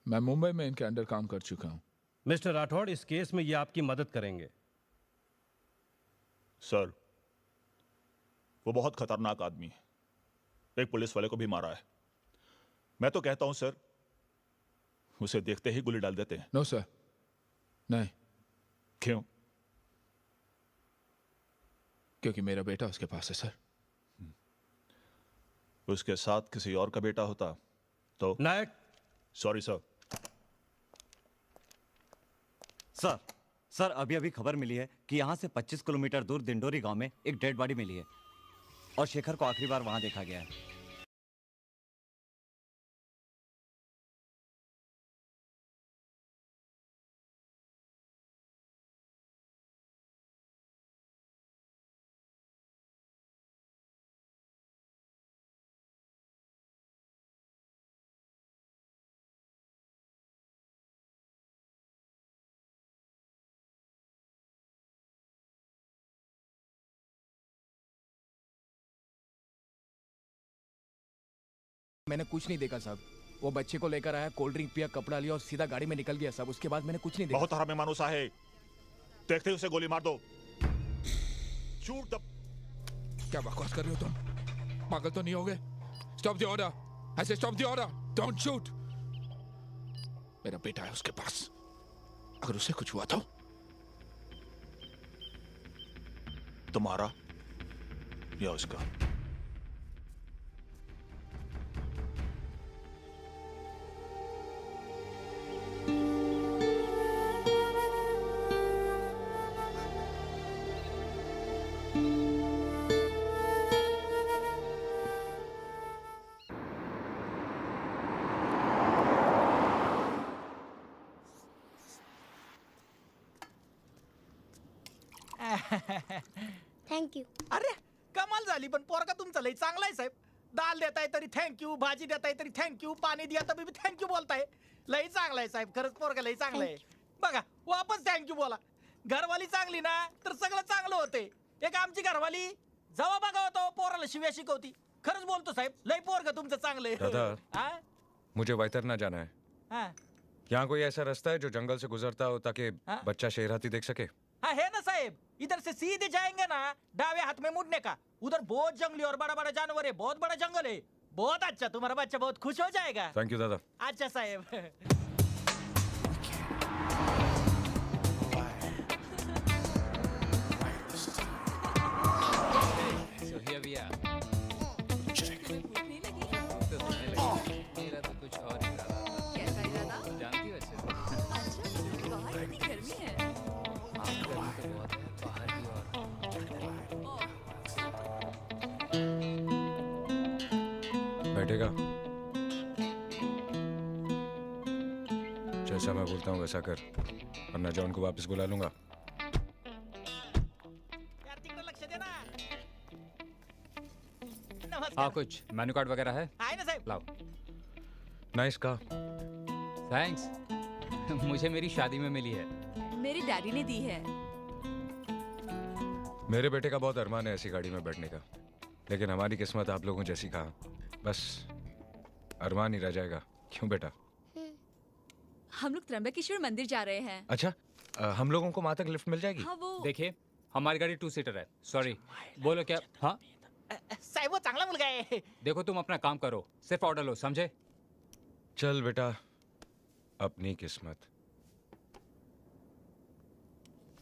मैं मुंबई में इनके अंडर काम कर चुका हूं। मिस्टर राठौड़, इस केस में ये आपकी मदद करेंगे। सर, वो बहुत खतरनाक आदमी है। एक पुलिस वाले को भी मारा है। मैं तो कहता हूं सर, उसे देखते ही गोली डाल देते हैं। नो सर, नहीं। क्यों? क्योंकि मेरा बेटा उसके पास है सर। उसके साथ किसी और का बेटा होता तो। नायक। Sorry sir. सर अभी अभी खबर मिली है कि यहाँ से 25 किलोमीटर दूर दिंडोरी गांव में एक डेड बॉडी मिली है और शेखर को आखिरी बार वहां देखा गया है। मैंने कुछ नहीं देखा साहब। वो बच्चे को लेकर आया, कोल्ड ड्रिंक पिया, कपड़ा लिया और सीधा गाड़ी में निकल गया साहब। उसके बाद मैंने कुछ नहीं देखा। बहुत हरामी मानुस है, देखते ही उसे गोली मार दो। Shoot the. क्या बकवास कर रहे हो तुम? पागल तो नहीं हो गए? स्टॉप द ऑर्डर, आई से stop the order, don't shoot. मेरा बेटा है उसके पास, अगर उसे कुछ हुआ तो तुम्हारा या उसका? Thank you. अरे कमाल झाली, पण पोरगा तुमचा लई चांगला आहे साहेब. दाल देताय तरी थँक्यू, भाजी देताय तरी थँक्यू, पाणी दिया तरी थँक्यू बोलताय. लई चांगला आहे साहेब, खरंच पोरगा लई चांगला आहे. बघा वापस थँक्यू बोला. घरवाली चांगली ना तर सगळं चांगलं होते. एक आमची घरवाली जेव्हा बघा तो पोराला शिव्या शिकवती. खरंच बोलतो साहेब, लई पोरगा तुमचं चांगलं आहे. दादा मुझे वैतरना जाना है. हाँ यहाँ कोई ऐसा रास्ता है जो जंगल से गुजरता हो ताकि बच्चा शेर हाथी देख सके? हाँ है ना साहेब, इधर से सीधे जाएंगे ना, दावे हाथ में मुड़ने का. उधर बहुत जंगली और बड़ा बड़ा जानवर है, बहुत बड़ा जंगल है. बहुत अच्छा, तुम्हारा बच्चा बहुत खुश हो जाएगा. थैंक यू दादा. अच्छा साहेब. So here we are. मेरा तो कुछ और ही इरादा था. कैसा इरादा? जानती हो अच्छे से. अच्छा, बाहर इतनी गर्मी है. हाँ, गर्मी तो बहुत है. बाहर की और. बैठेगा? जैसा मैं बोलता हूँ वैसा कर, वरना जॉन को वापस बुला लूंगा. हाँ, कुछ मेन्यू कार्ड वगैरह है? है ना साहेब. लाओ. नाइस का. थैंक्स. मुझे मेरी शादी में मिली है. मेरी डैडी ने दी है. मेरे बेटे का बहुत अरमान है ऐसी गाड़ी में बैठने का, लेकिन हमारी किस्मत आप लोगों जैसी कहा, बस अरमान ही रह जाएगा. क्यों बेटा? हम लोग त्र्यंबकेश्वर मंदिर जा रहे हैं. अच्छा, हम लोगों को वहां तक लिफ्ट मिल जाएगी? हाँ वो. देखिए हमारी गाड़ी 2 सीटर है. सॉरी. बोलो क्या? हाँ साहेब वो चांगला मुलगा आहे. देखो तुम अपना काम करो, सिर्फ ऑर्डर लो, समझे? चल बेटा, अपनी किस्मत.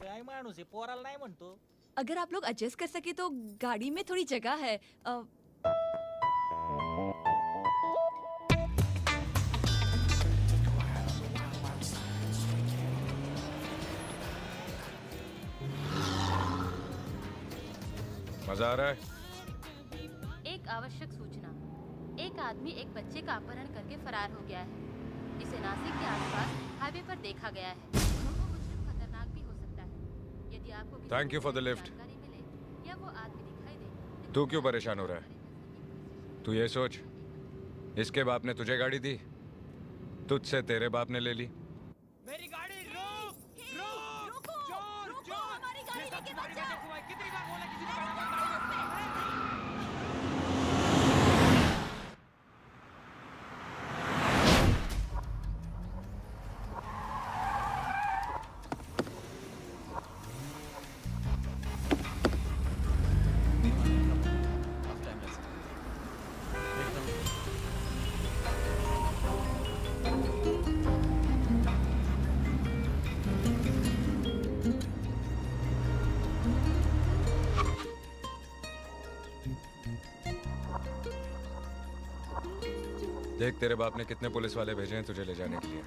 काय माणूस आहे, पोराला नाही म्हणतो. अगर आप लोग एडजस्ट कर सके तो गाड़ी में थोड़ी जगह है. मजा आ रहा है? एक आवश्यक सूचना. एक आदमी एक बच्चे का अपहरण करके फरार हो गया है. इसे नासिक के आसपास हाईवे पर देखा गया है. वो मुझे खतरनाक भी हो सकता है. यदि आपको किसी thank you for the lift. जानकारी मिले या वो आदमी दिखाई दे. तू क्यों परेशान हो रहा है? तू ये सोच, इसके बाप ने तुझे गाड़ी दी, तुझसे तेरे बाप ने ले ली. मेरी गाड़ी रोक. रुको. चोर. हमारी गाड़ी लेके बच जा. कितनी बार बोला किसी ने गाड़ी रोक. देख तेरे बाप ने कितने पुलिस वाले भेजे हैं तुझे ले जाने के लिए.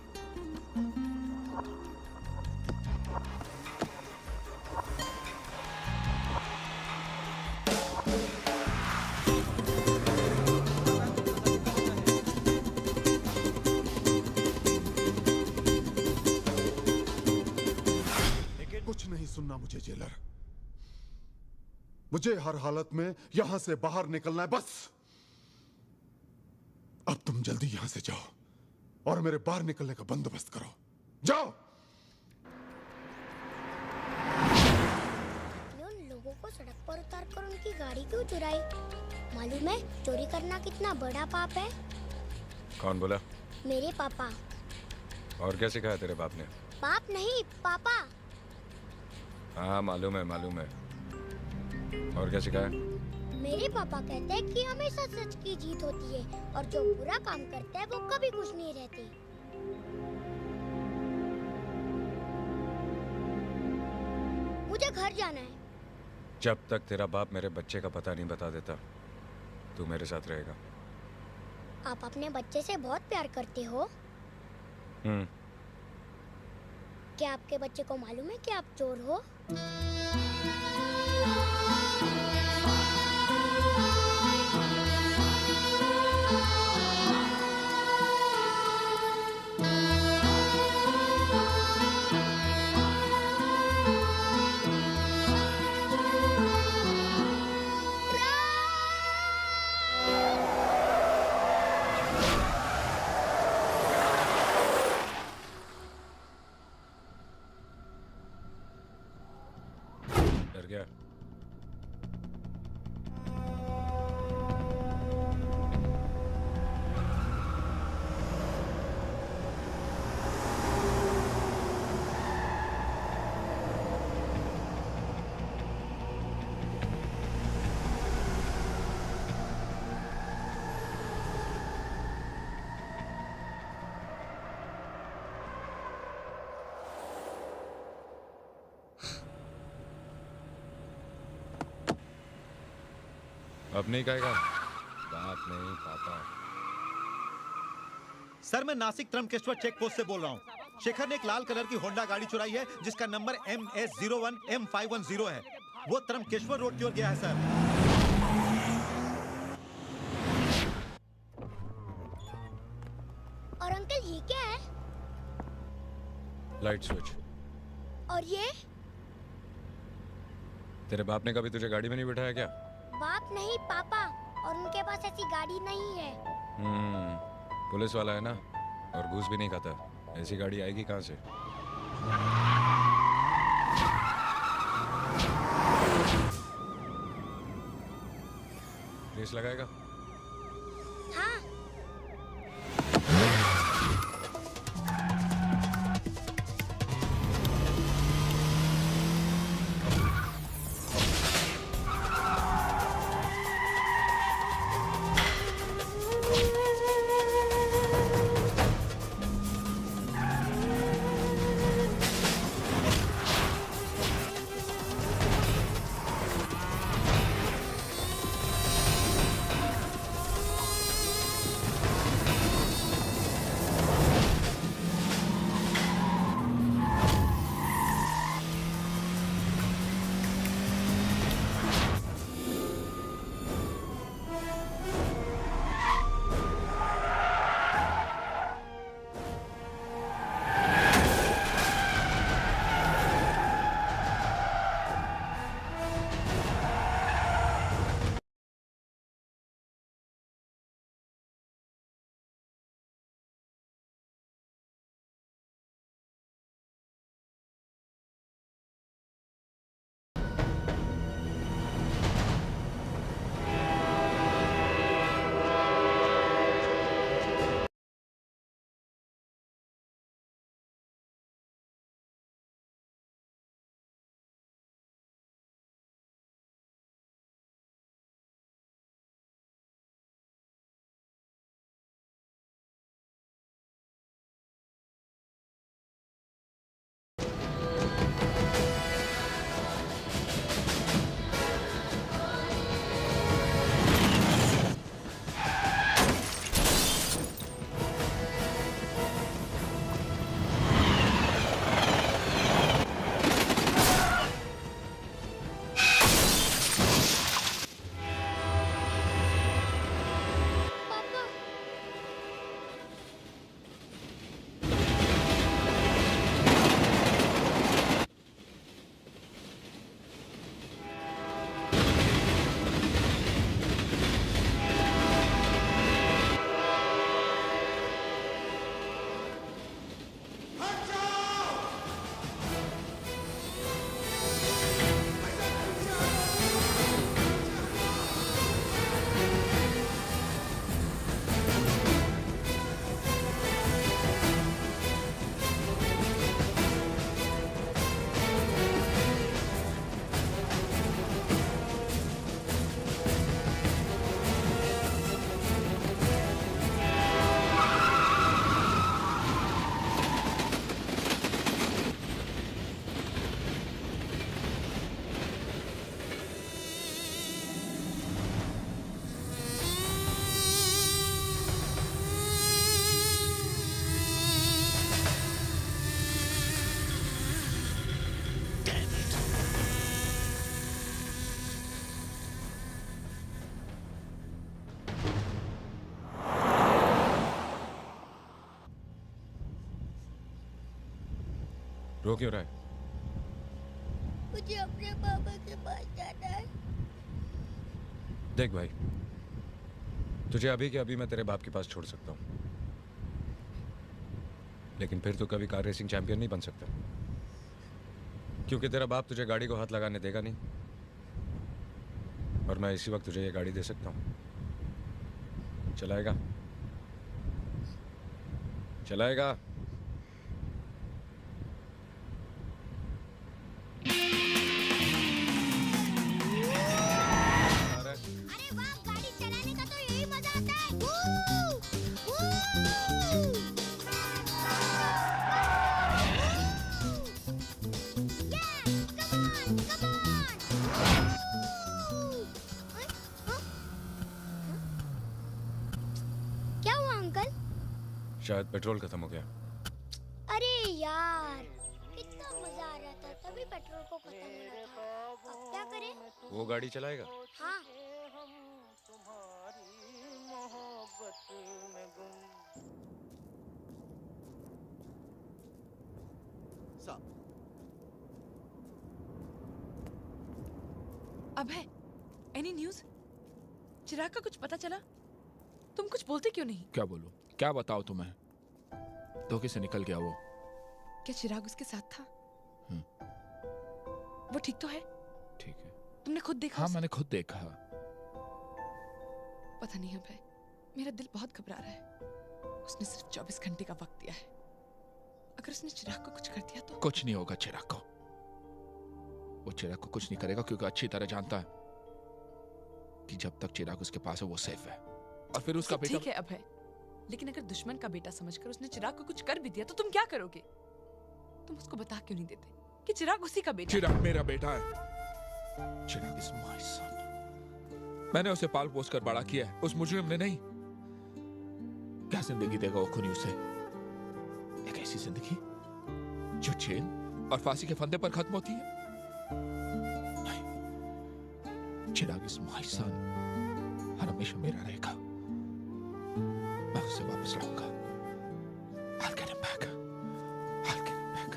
कुछ नहीं सुनना मुझे जेलर. मुझे हर हालत में यहां से बाहर निकलना है बस. अब तुम जल्दी यहां से जाओ और मेरे बाहर निकलने का बंदोबस्त करो. जाओ. उन लोगों को सड़क पर उतार कर उनकी गाड़ी क्यों चुराई? मालूम है चोरी करना कितना बड़ा पाप है? कौन बोला? मेरे पापा। और क्या सिखाया तेरे बाप ने? बाप नहीं, पापा। हाँ मालूम है मालूम है। और क्या सिखाया? मेरे पापा कहते हैं कि हमेशा सच की जीत होती है और जो बुरा काम करता है वो कभी खुश नहीं रहते। मुझे घर जाना है। जब तक तेरा बाप मेरे बच्चे का पता नहीं बता देता तू मेरे साथ रहेगा। आप अपने बच्चे से बहुत प्यार करते हो। क्या आपके बच्चे को मालूम है कि आप चोर हो? डर गया? अब नहीं कहेगा? बाप नहीं पापा। सर मैं नासिक त्रंबकेश्वर चेक पोस्ट से बोल रहा हूँ। शेखर ने एक लाल कलर की होंडा गाड़ी चुराई है जिसका नंबर MS01M510 है। वो त्रंबकेश्वर रोड की ओर गया है सर। और अंकल ये क्या है? Light switch. और ये? तेरे बाप ने कभी तुझे गाड़ी में नहीं बिठाया क्या? बाप नहीं, पापा। और उनके पास ऐसी गाड़ी नहीं है। पुलिस वाला है ना, और घूस भी नहीं खाता। ऐसी गाड़ी आएगी कहाँ से? रेस लगाएगा? हाँ। रो क्यों रहा है? मुझे अपने पापा के पास जाना है। देख भाई, तुझे अभी के अभी मैं तेरे बाप के पास छोड़ सकता हूँ, लेकिन फिर तू कभी कार रेसिंग चैंपियन नहीं बन सकता, क्योंकि तेरा बाप तुझे गाड़ी को हाथ लगाने देगा नहीं, और मैं इसी वक्त तुझे ये गाड़ी दे सकता हूँ। चलाएगा? चलाएगा? अरे वाह, गाड़ी चलाने का तो यही मजा आता है। वू! वू! क्या हुआ अंकल? शायद पेट्रोल खत्म हो गया। अरे यार, कितना मजा आ रहा था, तभी पेट्रोल को खत्म होना था। अब क्या करें? वो गाड़ी चलाएगा? हाँ। अभय, एनी न्यूज़? चिराग का कुछ पता चला? तुम कुछ बोलते क्यों नहीं? क्या बोलूं? क्या बताओ तुम्हें? धोखे से निकल गया वो। क्या चिराग उसके साथ था? वो ठीक तो है? ठीक है। तुमने खुद देखा? हाँ, मैंने खुद देखा। पता नहीं अभय, मेरा दिल बहुत घबरा रहा है। उसने सिर्फ 24 घंटे का वक्त दिया है। अगर उसने चिराग को कुछ कर दिया तो? कुछ नहीं होगा चिराग को। वो चिराग को कुछ नहीं करेगा, क्योंकि अच्छी तरह जानता है कि जब तक चिराग उसके पास है वो सेफ है। और फिर उसका बेटा। ठीक है अभय, लेकिन अगर दुश्मन का बेटा समझकर उसने चिराग को कुछ कर भी दिया तो तुम क्या करोगे? तुम उसको बता क्यों नहीं देते कि चिराग उसी का बेटा? चिराग मेरा बेटा है। चिराग इज माय सन। मैंने उसे पाल पोस कर बड़ा किया है, उस मुजरिम ने नहीं। क्या जिंदगी देगा वो खूनी उसे? एक ऐसी जिंदगी जो जेल और फांसी के फंदे पर खत्म होती है? नहीं, चिराग इज माय सन, हर हमेशा मेरा रहेगा। मैं उसे वापस लाऊंगा। I'll get him back. I'll get him back.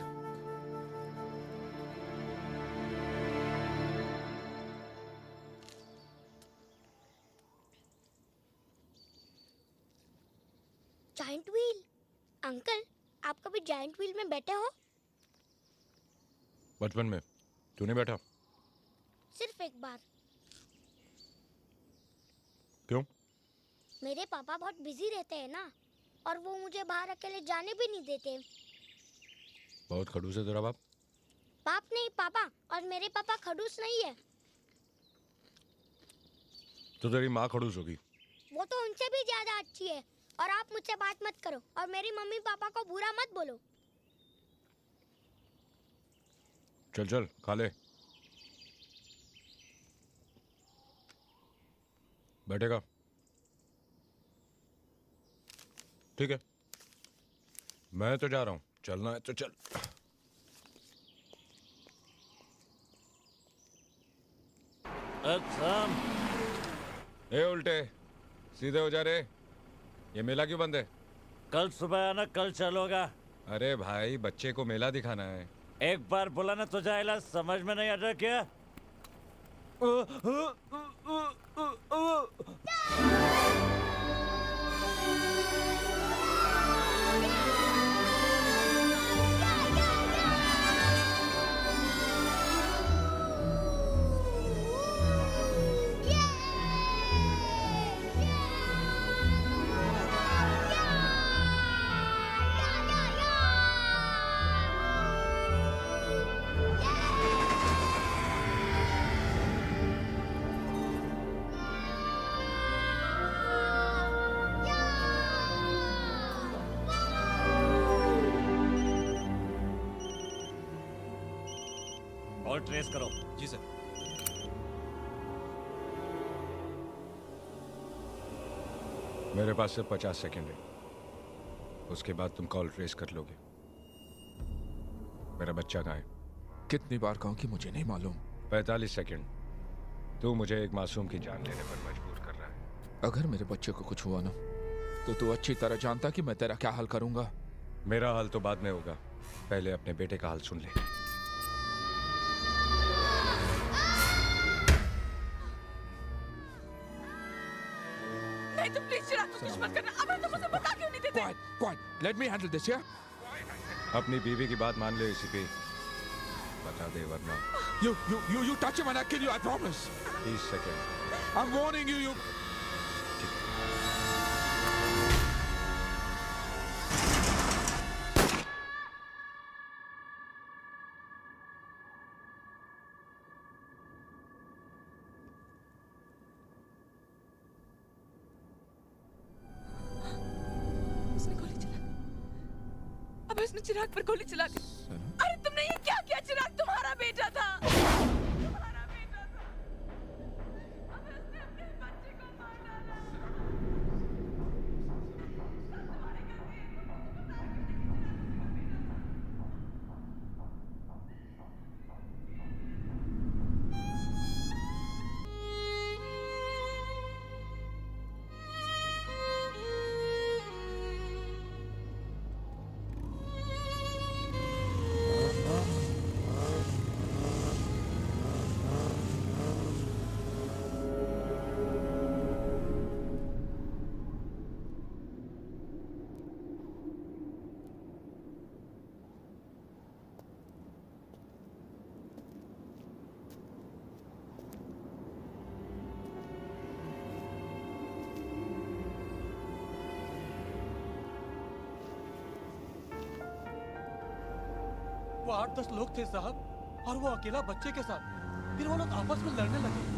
Giant wheel? Uncle, आप कभी जायंट व्हील में बैठे हो? बचपन में। तू नहीं बैठा? सिर्फ एक बार। क्यों? मेरे पापा बहुत बिजी रहते हैं ना, और वो मुझे बाहर अकेले जाने भी नहीं देते। बहुत खड़ूस है तेरा बाप? बाप नहीं, पापा। और मेरे पापा खड़ूस नहीं है। तो तेरी माँ खड़ूस होगी। वो तो उनसे भी ज्यादा अच्छी है। और आप मुझसे बात मत करो, और मेरी मम्मी पापा को बुरा मत बोलो। चल चल, खा ले। बैठेगा? ठीक है, मैं तो जा रहा हूं। चलना है तो चल। ए उल्टे सीधे हो जा रे। ये मेला क्यों बंद है? कल सुबह आना, कल चलोगा। अरे भाई, बच्चे को मेला दिखाना है। एक बार बोला ना तुझे आइला, समझ में नहीं आता क्या? और ट्रेस करो। जी सर। मेरे पास सिर्फ 50 सेकंड है, उसके बाद तुम कॉल ट्रेस कर लोगे। मेरा बच्चा कहाँ है? कितनी बार कहूं कि मुझे नहीं मालूम। 45 सेकंड। तू मुझे एक मासूम की जान लेने पर मजबूर कर रहा है। अगर मेरे बच्चे को कुछ हुआ ना, तो तू अच्छी तरह जानता कि मैं तेरा क्या हाल करूंगा। मेरा हाल तो बाद में होगा। पहले अपने बेटे का हाल सुन ले। नहीं तो प्लीज चिराग को कुछ मत करना। अब तुम मुझे बता क्यों नहीं देते? Quiet. Let me handle this, yeah? अपनी बीवी की बात मान ले एसीपी। बता दे वरना। You touch him and I kill you, I promise. 30 second. I'm warning you, उसने गोली चला दी। अब उसने चिराग पर गोली चला दी। अरे तुमने ये क्या किया? चिराग तुम्हारा बेटा था। तुम्हारा बेटा था। अब उसने अपने बच्चे को मार डाला। वो 8-10 लोग थे साहब, और वो अकेला बच्चे के साथ। फिर वो लोग आपस में लड़ने लगे।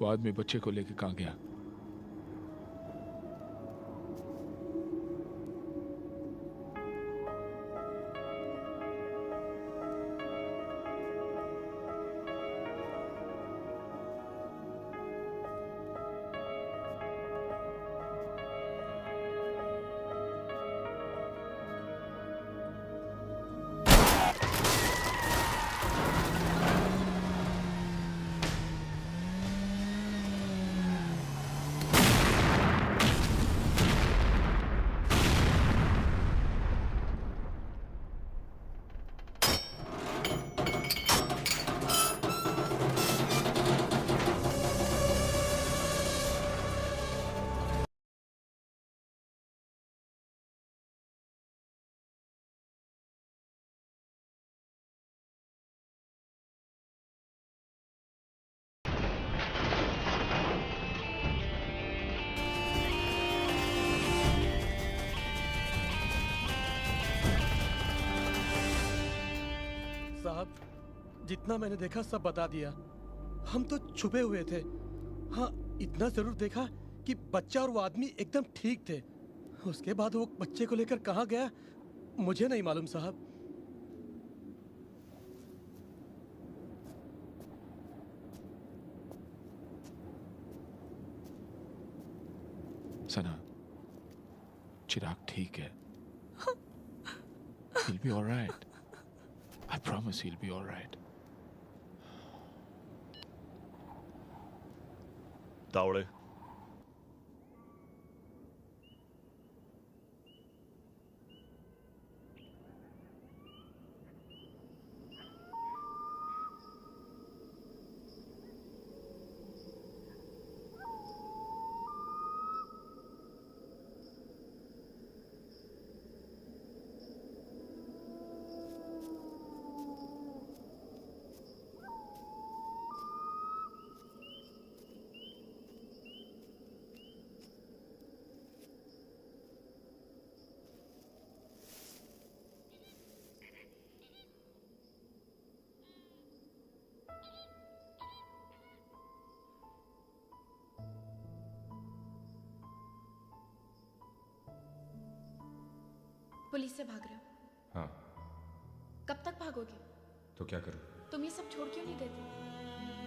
वो आदमी बच्चे को लेके कहाँ गया? जितना मैंने देखा सब बता दिया। हम तो छुपे हुए थे। हाँ, इतना जरूर देखा कि बच्चा और वो आदमी एकदम ठीक थे। उसके बाद वो बच्चे को लेकर कहाँ गया मुझे नहीं मालूम साहब। सना, चिराग ठीक है। He'll be all right. I promise he'll be all right. Tawde, police से भाग रहे हो? हाँ। कब तक भागोगे? तो क्या करूं? तुम ये सब छोड़ क्यों नहीं देते?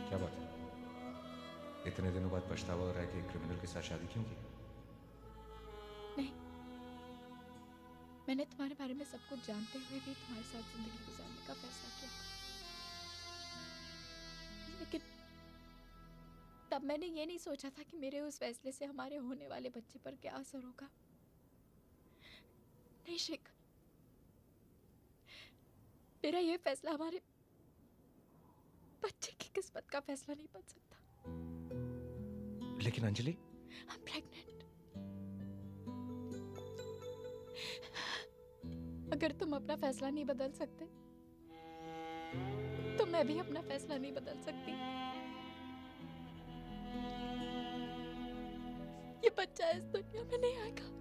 क्या बात है? इतने दिनों बाद पछतावा हो रहा है कि क्रिमिनल के साथ शादी क्यों की? नहीं, मैंने तुम्हारे बारे में सब कुछ जानते हुए भी तुम्हारे साथ जिंदगी गुजारने का फैसला किया था। लेकिन तब मैंने ये नहीं सोचा था कि मेरे उस फैसले से हमारे होने वाले बच्चे पर क्या असर होगा। नहीं शेखर, मेरा ये फैसला हमारे बच्चे की किस्मत का फैसला नहीं बन सकता। लेकिन अंजलि, I'm pregnant। अगर तुम अपना फैसला नहीं बदल सकते तो मैं भी अपना फैसला नहीं बदल सकती। ये बच्चा इस दुनिया में नहीं आएगा।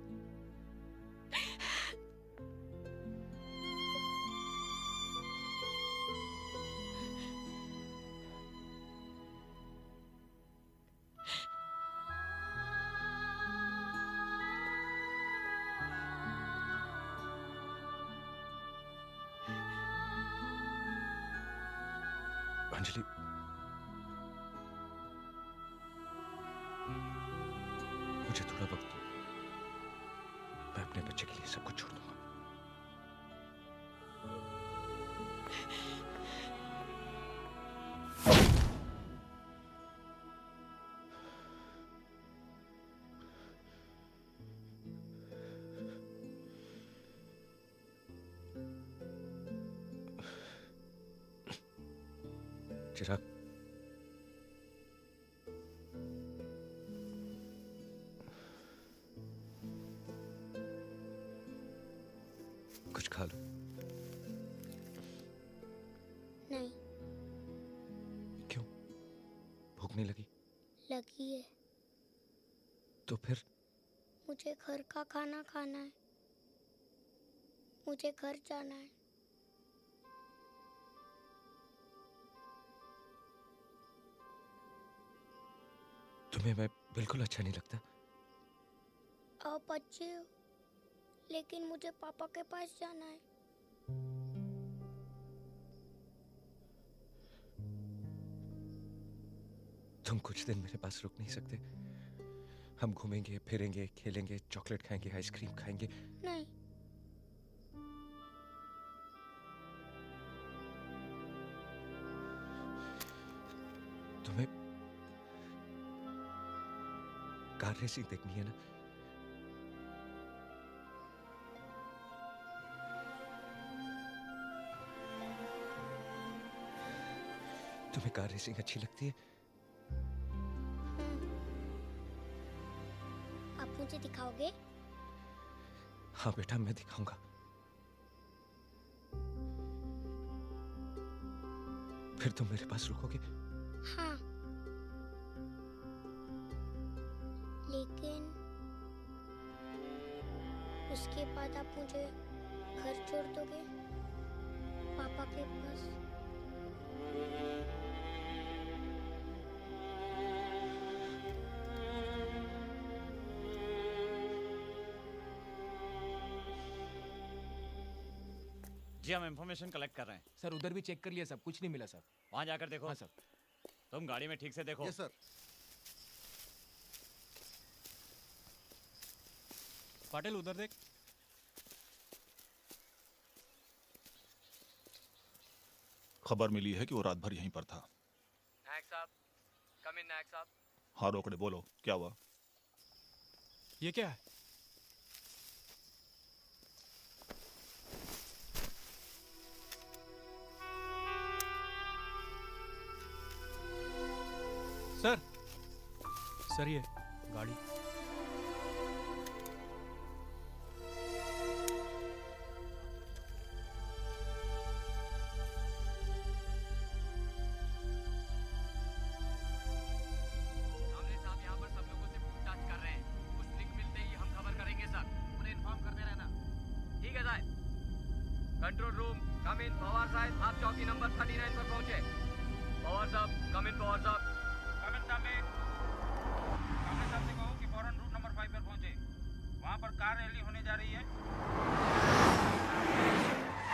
अंजलि, मुझे थोड़ा वक्त दो। मैं अपने बच्चे के लिए सब कुछ छोड़ दूंगा। चिराग, कुछ खा लो। नहीं। क्यों? भूख नहीं लगी? लगी है। तो फिर? मुझे घर का खाना खाना है। मुझे घर जाना है। तुम्हें मैं बिल्कुल अच्छा नहीं लगता? आप अच्छे हो, लेकिन मुझे पापा के पास जाना है। तुम कुछ दिन मेरे पास रुक नहीं सकते? हम घूमेंगे, फिरेंगे, खेलेंगे, चॉकलेट खाएंगे, आइसक्रीम खाएंगे। नहीं। तुम्हें कार रेसिंग देखनी है ना? तुम्हें कार रेसिंग अच्छी लगती है? आप मुझे दिखाओगे? हाँ बेटा, मैं दिखाऊंगा। फिर तुम मेरे पास रुकोगे? हाँ। लेकिन उसके बाद आप मुझे घर छोड़ दोगे? पापा के पास? जी हम इंफॉर्मेशन कलेक्ट कर रहे हैं। सर उधर भी चेक कर लिया, सब कुछ नहीं मिला सर। वहां जाकर देखो। हाँ सर। तुम गाड़ी में ठीक से देखो। Yes sir. पाटिल उधर देख। खबर मिली है कि वो रात भर यहीं पर था। नायक साहब, कम इन नायक साहब। हाँ रोकड़े, बोलो क्या हुआ? ये क्या है? सर, सर ये गाड़ी। सामने साहब यहाँ पर सब लोगों से पूछताछ कर रहे हैं। कुछ लिंक मिलते ही हम खबर करेंगे सर। उन्हें इन्फॉर्म करते रहना। ठीक है साहब। कंट्रोल रूम, कम इन। पवार साहब, आप चौकी नंबर 39 पर पहुंचे। पवार साहब, कम इन। पवार साहब, कम इन। सामने साहब से कहो कि फौरन रूट नंबर 5 पर पहुंचे। वहां पर कार रैली होने जा रही है।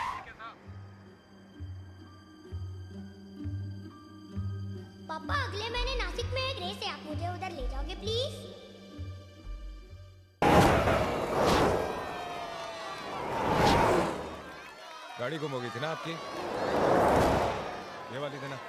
ठीक है साहब। पापा अगले महीने नासिक में एक रेस है, आप मुझे उधर ले जाओगे प्लीज? गाड़ी गुम हो गई थी ना आपकी? ये वाली थी ना?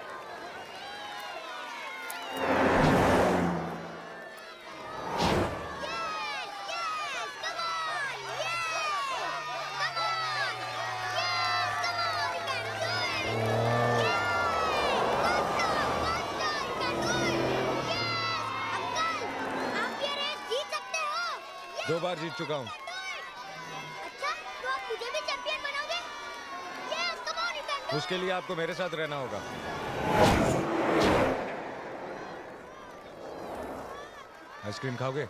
आप ये रेस जीत सकते हो। 2 बार जीत चुका हूँ। अच्छा, तो आप मुझे भी चैंपियन बनाओगे? Yes, come on, you can do. उसके लिए आपको मेरे साथ रहना होगा। आइसक्रीम खाओगे?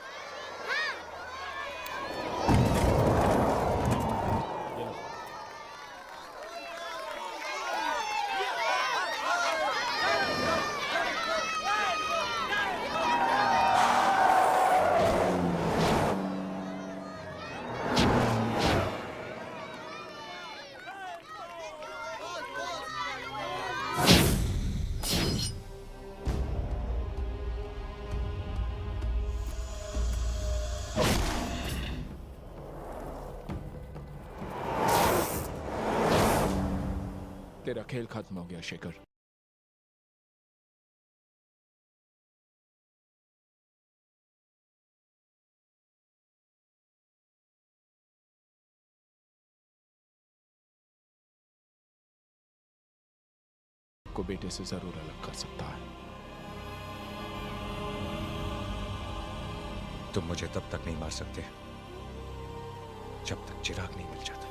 तेरा खेल खत्म हो गया शेखर। को बेटे से जरूर अलग कर सकता है। तुम मुझे तब तक नहीं मार सकते जब तक चिराग नहीं मिल जाता।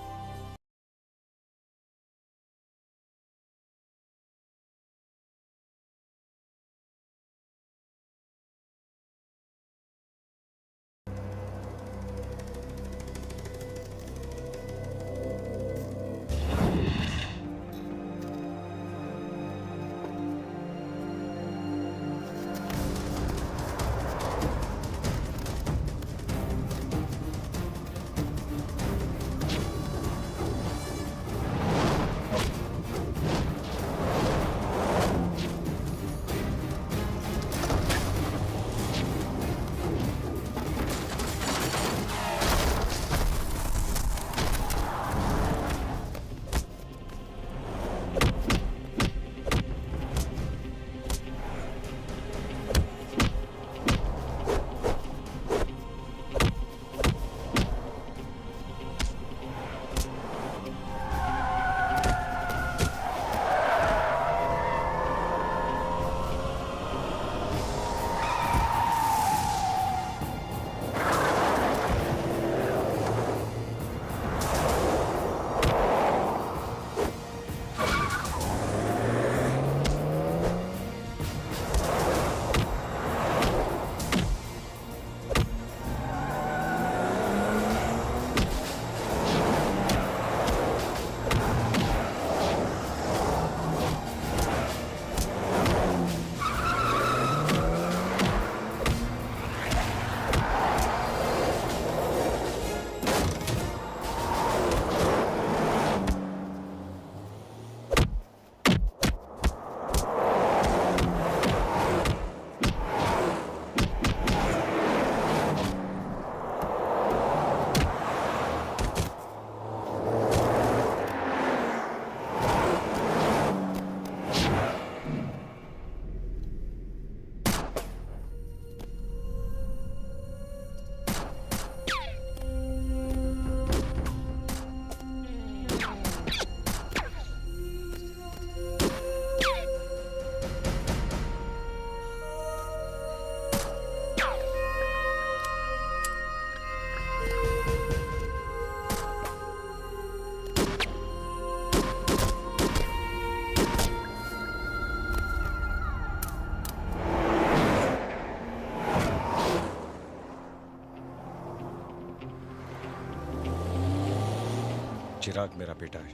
चिराग मेरा बेटा है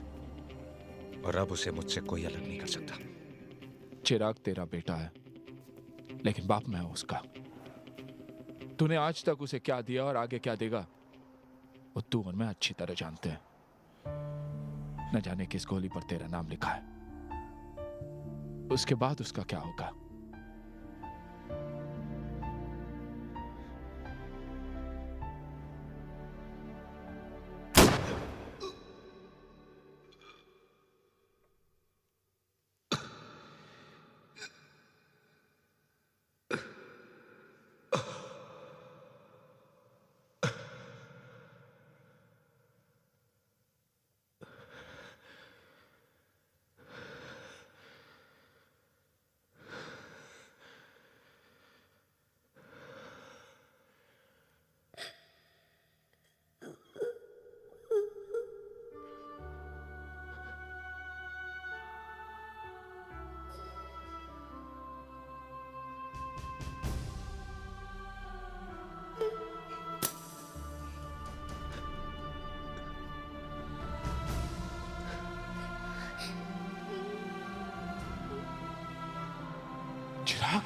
और अब उसे मुझसे कोई अलग नहीं कर सकता। चिराग तेरा बेटा है, लेकिन बाप मैं हूं उसका। तूने आज तक उसे क्या दिया और आगे क्या देगा, वो तू और मैं अच्छी तरह जानते हैं। न जाने किस गोली पर तेरा नाम लिखा है, उसके बाद उसका क्या होगा। चिराग,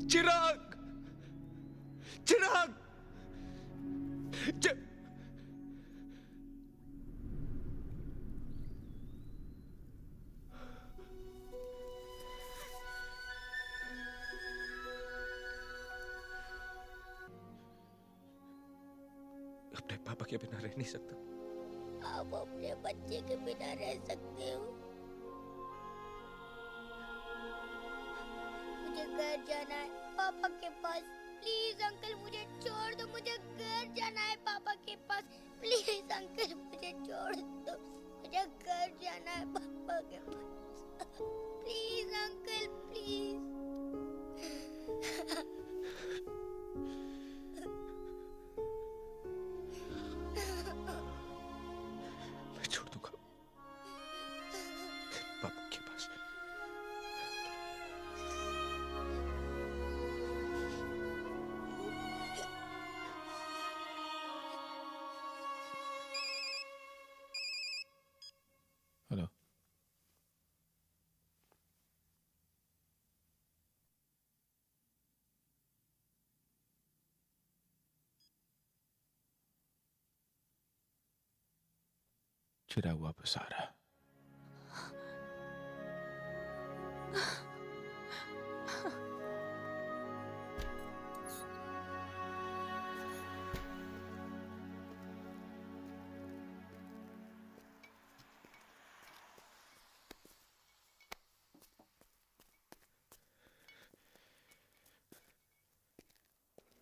चिराग, चिराग, अपने पापा के बिना रह नहीं सकता। आप अपने बच्चे के बिना रह सकते हो। मुझे घर जाना है पापा के पास। प्लीज अंकल मुझे छोड़ दो, मुझे घर जाना है पापा के पास। प्लीज अंकल मुझे छोड़ दो, मुझे घर जाना है पापा के पास। Please uncle please. मैं छोड़ दूंगा पापा के पास। चिराग वापस आ रहा है।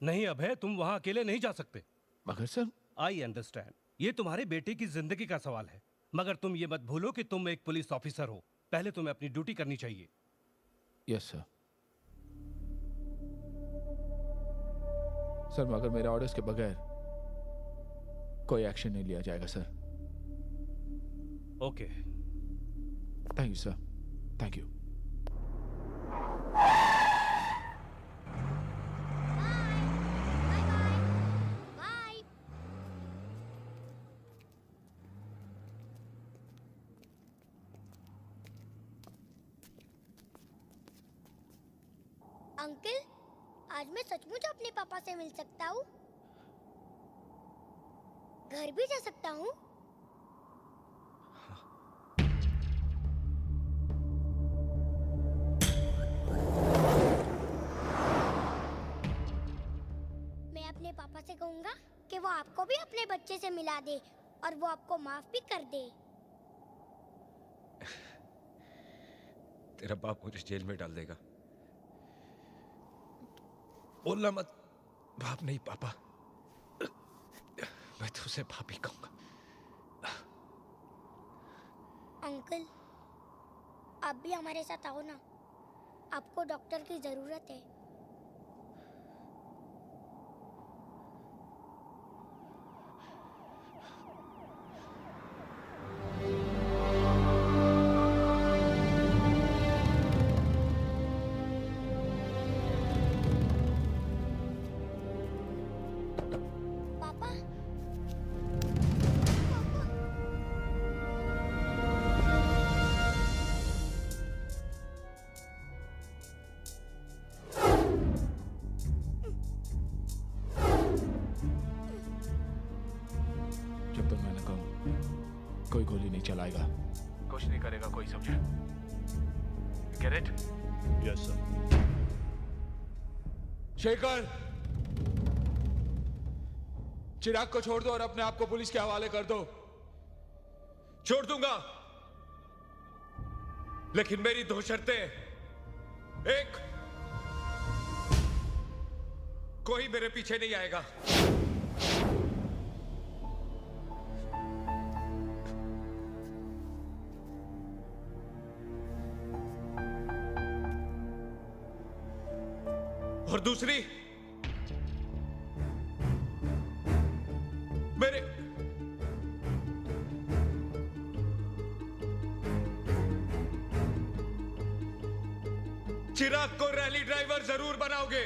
नहीं अभय, तुम वहां अकेले नहीं जा सकते। मगर सर, आई अंडरस्टैंड, ये तुम्हारे बेटे की जिंदगी का सवाल है, मगर तुम ये मत भूलो कि तुम एक पुलिस ऑफिसर हो। पहले तुम्हें अपनी ड्यूटी करनी चाहिए। Yes sir. सर, मगर मेरे ऑर्डर्स के बगैर कोई एक्शन नहीं लिया जाएगा sir. Okay. Thank you sir, thank you. Uncle, आज मैं सचमुच अपने पापा से मिल सकता हूँ? घर भी जा सकता हूँ? मैं अपने पापा से कहूँगा कि वो आपको भी अपने बच्चे से मिला दे और वो आपको माफ भी कर दे। तेरा बाप मुझे जेल में डाल देगा। बोलना मत, बाप नहीं पापा। मैं तो उसे बाप ही कहूंगा। अंकल, आप भी हमारे साथ आओ ना, आपको डॉक्टर की जरूरत है। जब तक मैं न कहूं, कोई गोली नहीं चलाएगा, कुछ नहीं करेगा कोई, समझे? Get it? Yes, sir. Shekhar, चिराग को छोड़ दो और अपने आप को पुलिस के हवाले कर दो। छोड़ दूंगा, लेकिन मेरी दो शर्तें। एक, कोई मेरे पीछे नहीं आएगा। और दूसरी, मेरे चिराग को रैली ड्राइवर जरूर बनाओगे।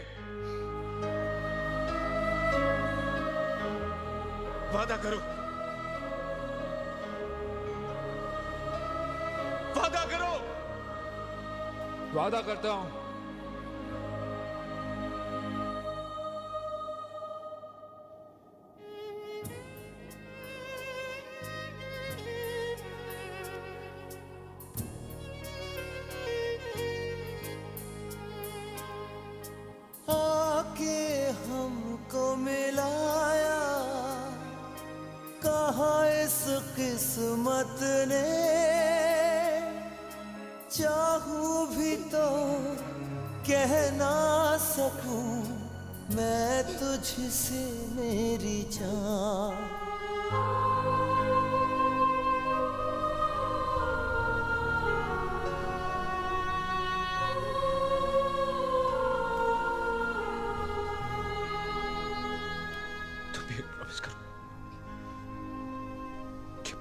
वादा करो, वादा करो। वादा करता हूं। आके हमको मिलाया, कहा इस किस्मत ने, चाहूं भी तो कह ना सकूं मैं तुझसे मेरी जान।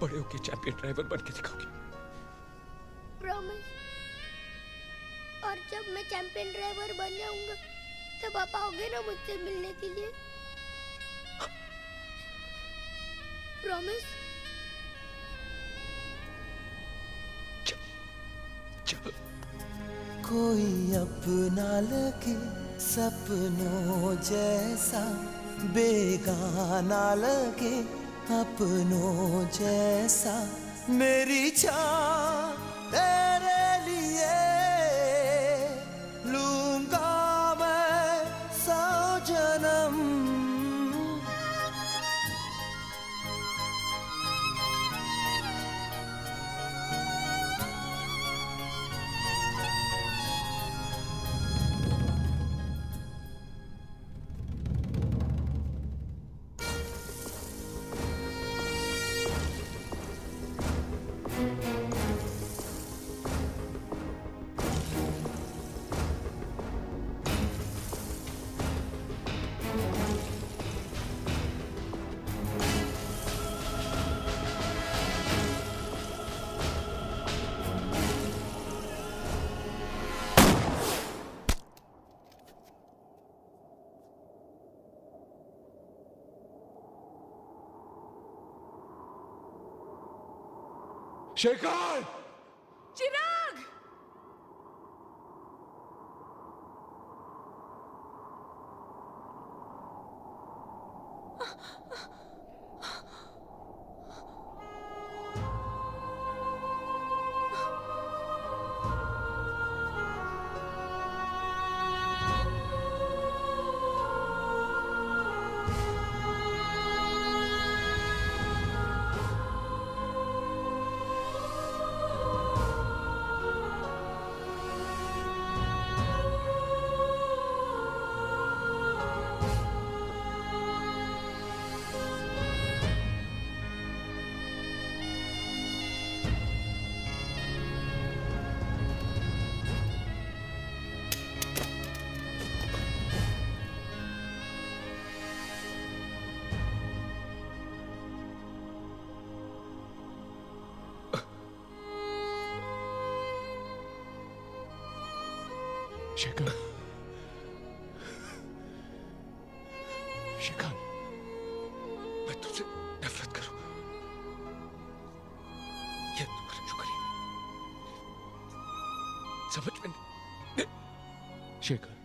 बड़े होके चैंपियन ड्राइवर बन के दिखाओगे। प्रॉमिस। और जब मैं चैंपियन ड्राइवर बन जाऊंगा तब आप आओगे ना मुझसे मिलने के लिए? प्रॉमिस। कोई अपना लगे सपनों जैसा, बेगाना लगे अपनों जैसा, मेरी जान तेरे लिए लूंगा मैं 100 जन्म। शेखर! चिराग! शेखर, शेखर, मैं तुझसे नफरत करूं, ये तुम्हारा शुक्रिया समझ में नहीं। शेखर,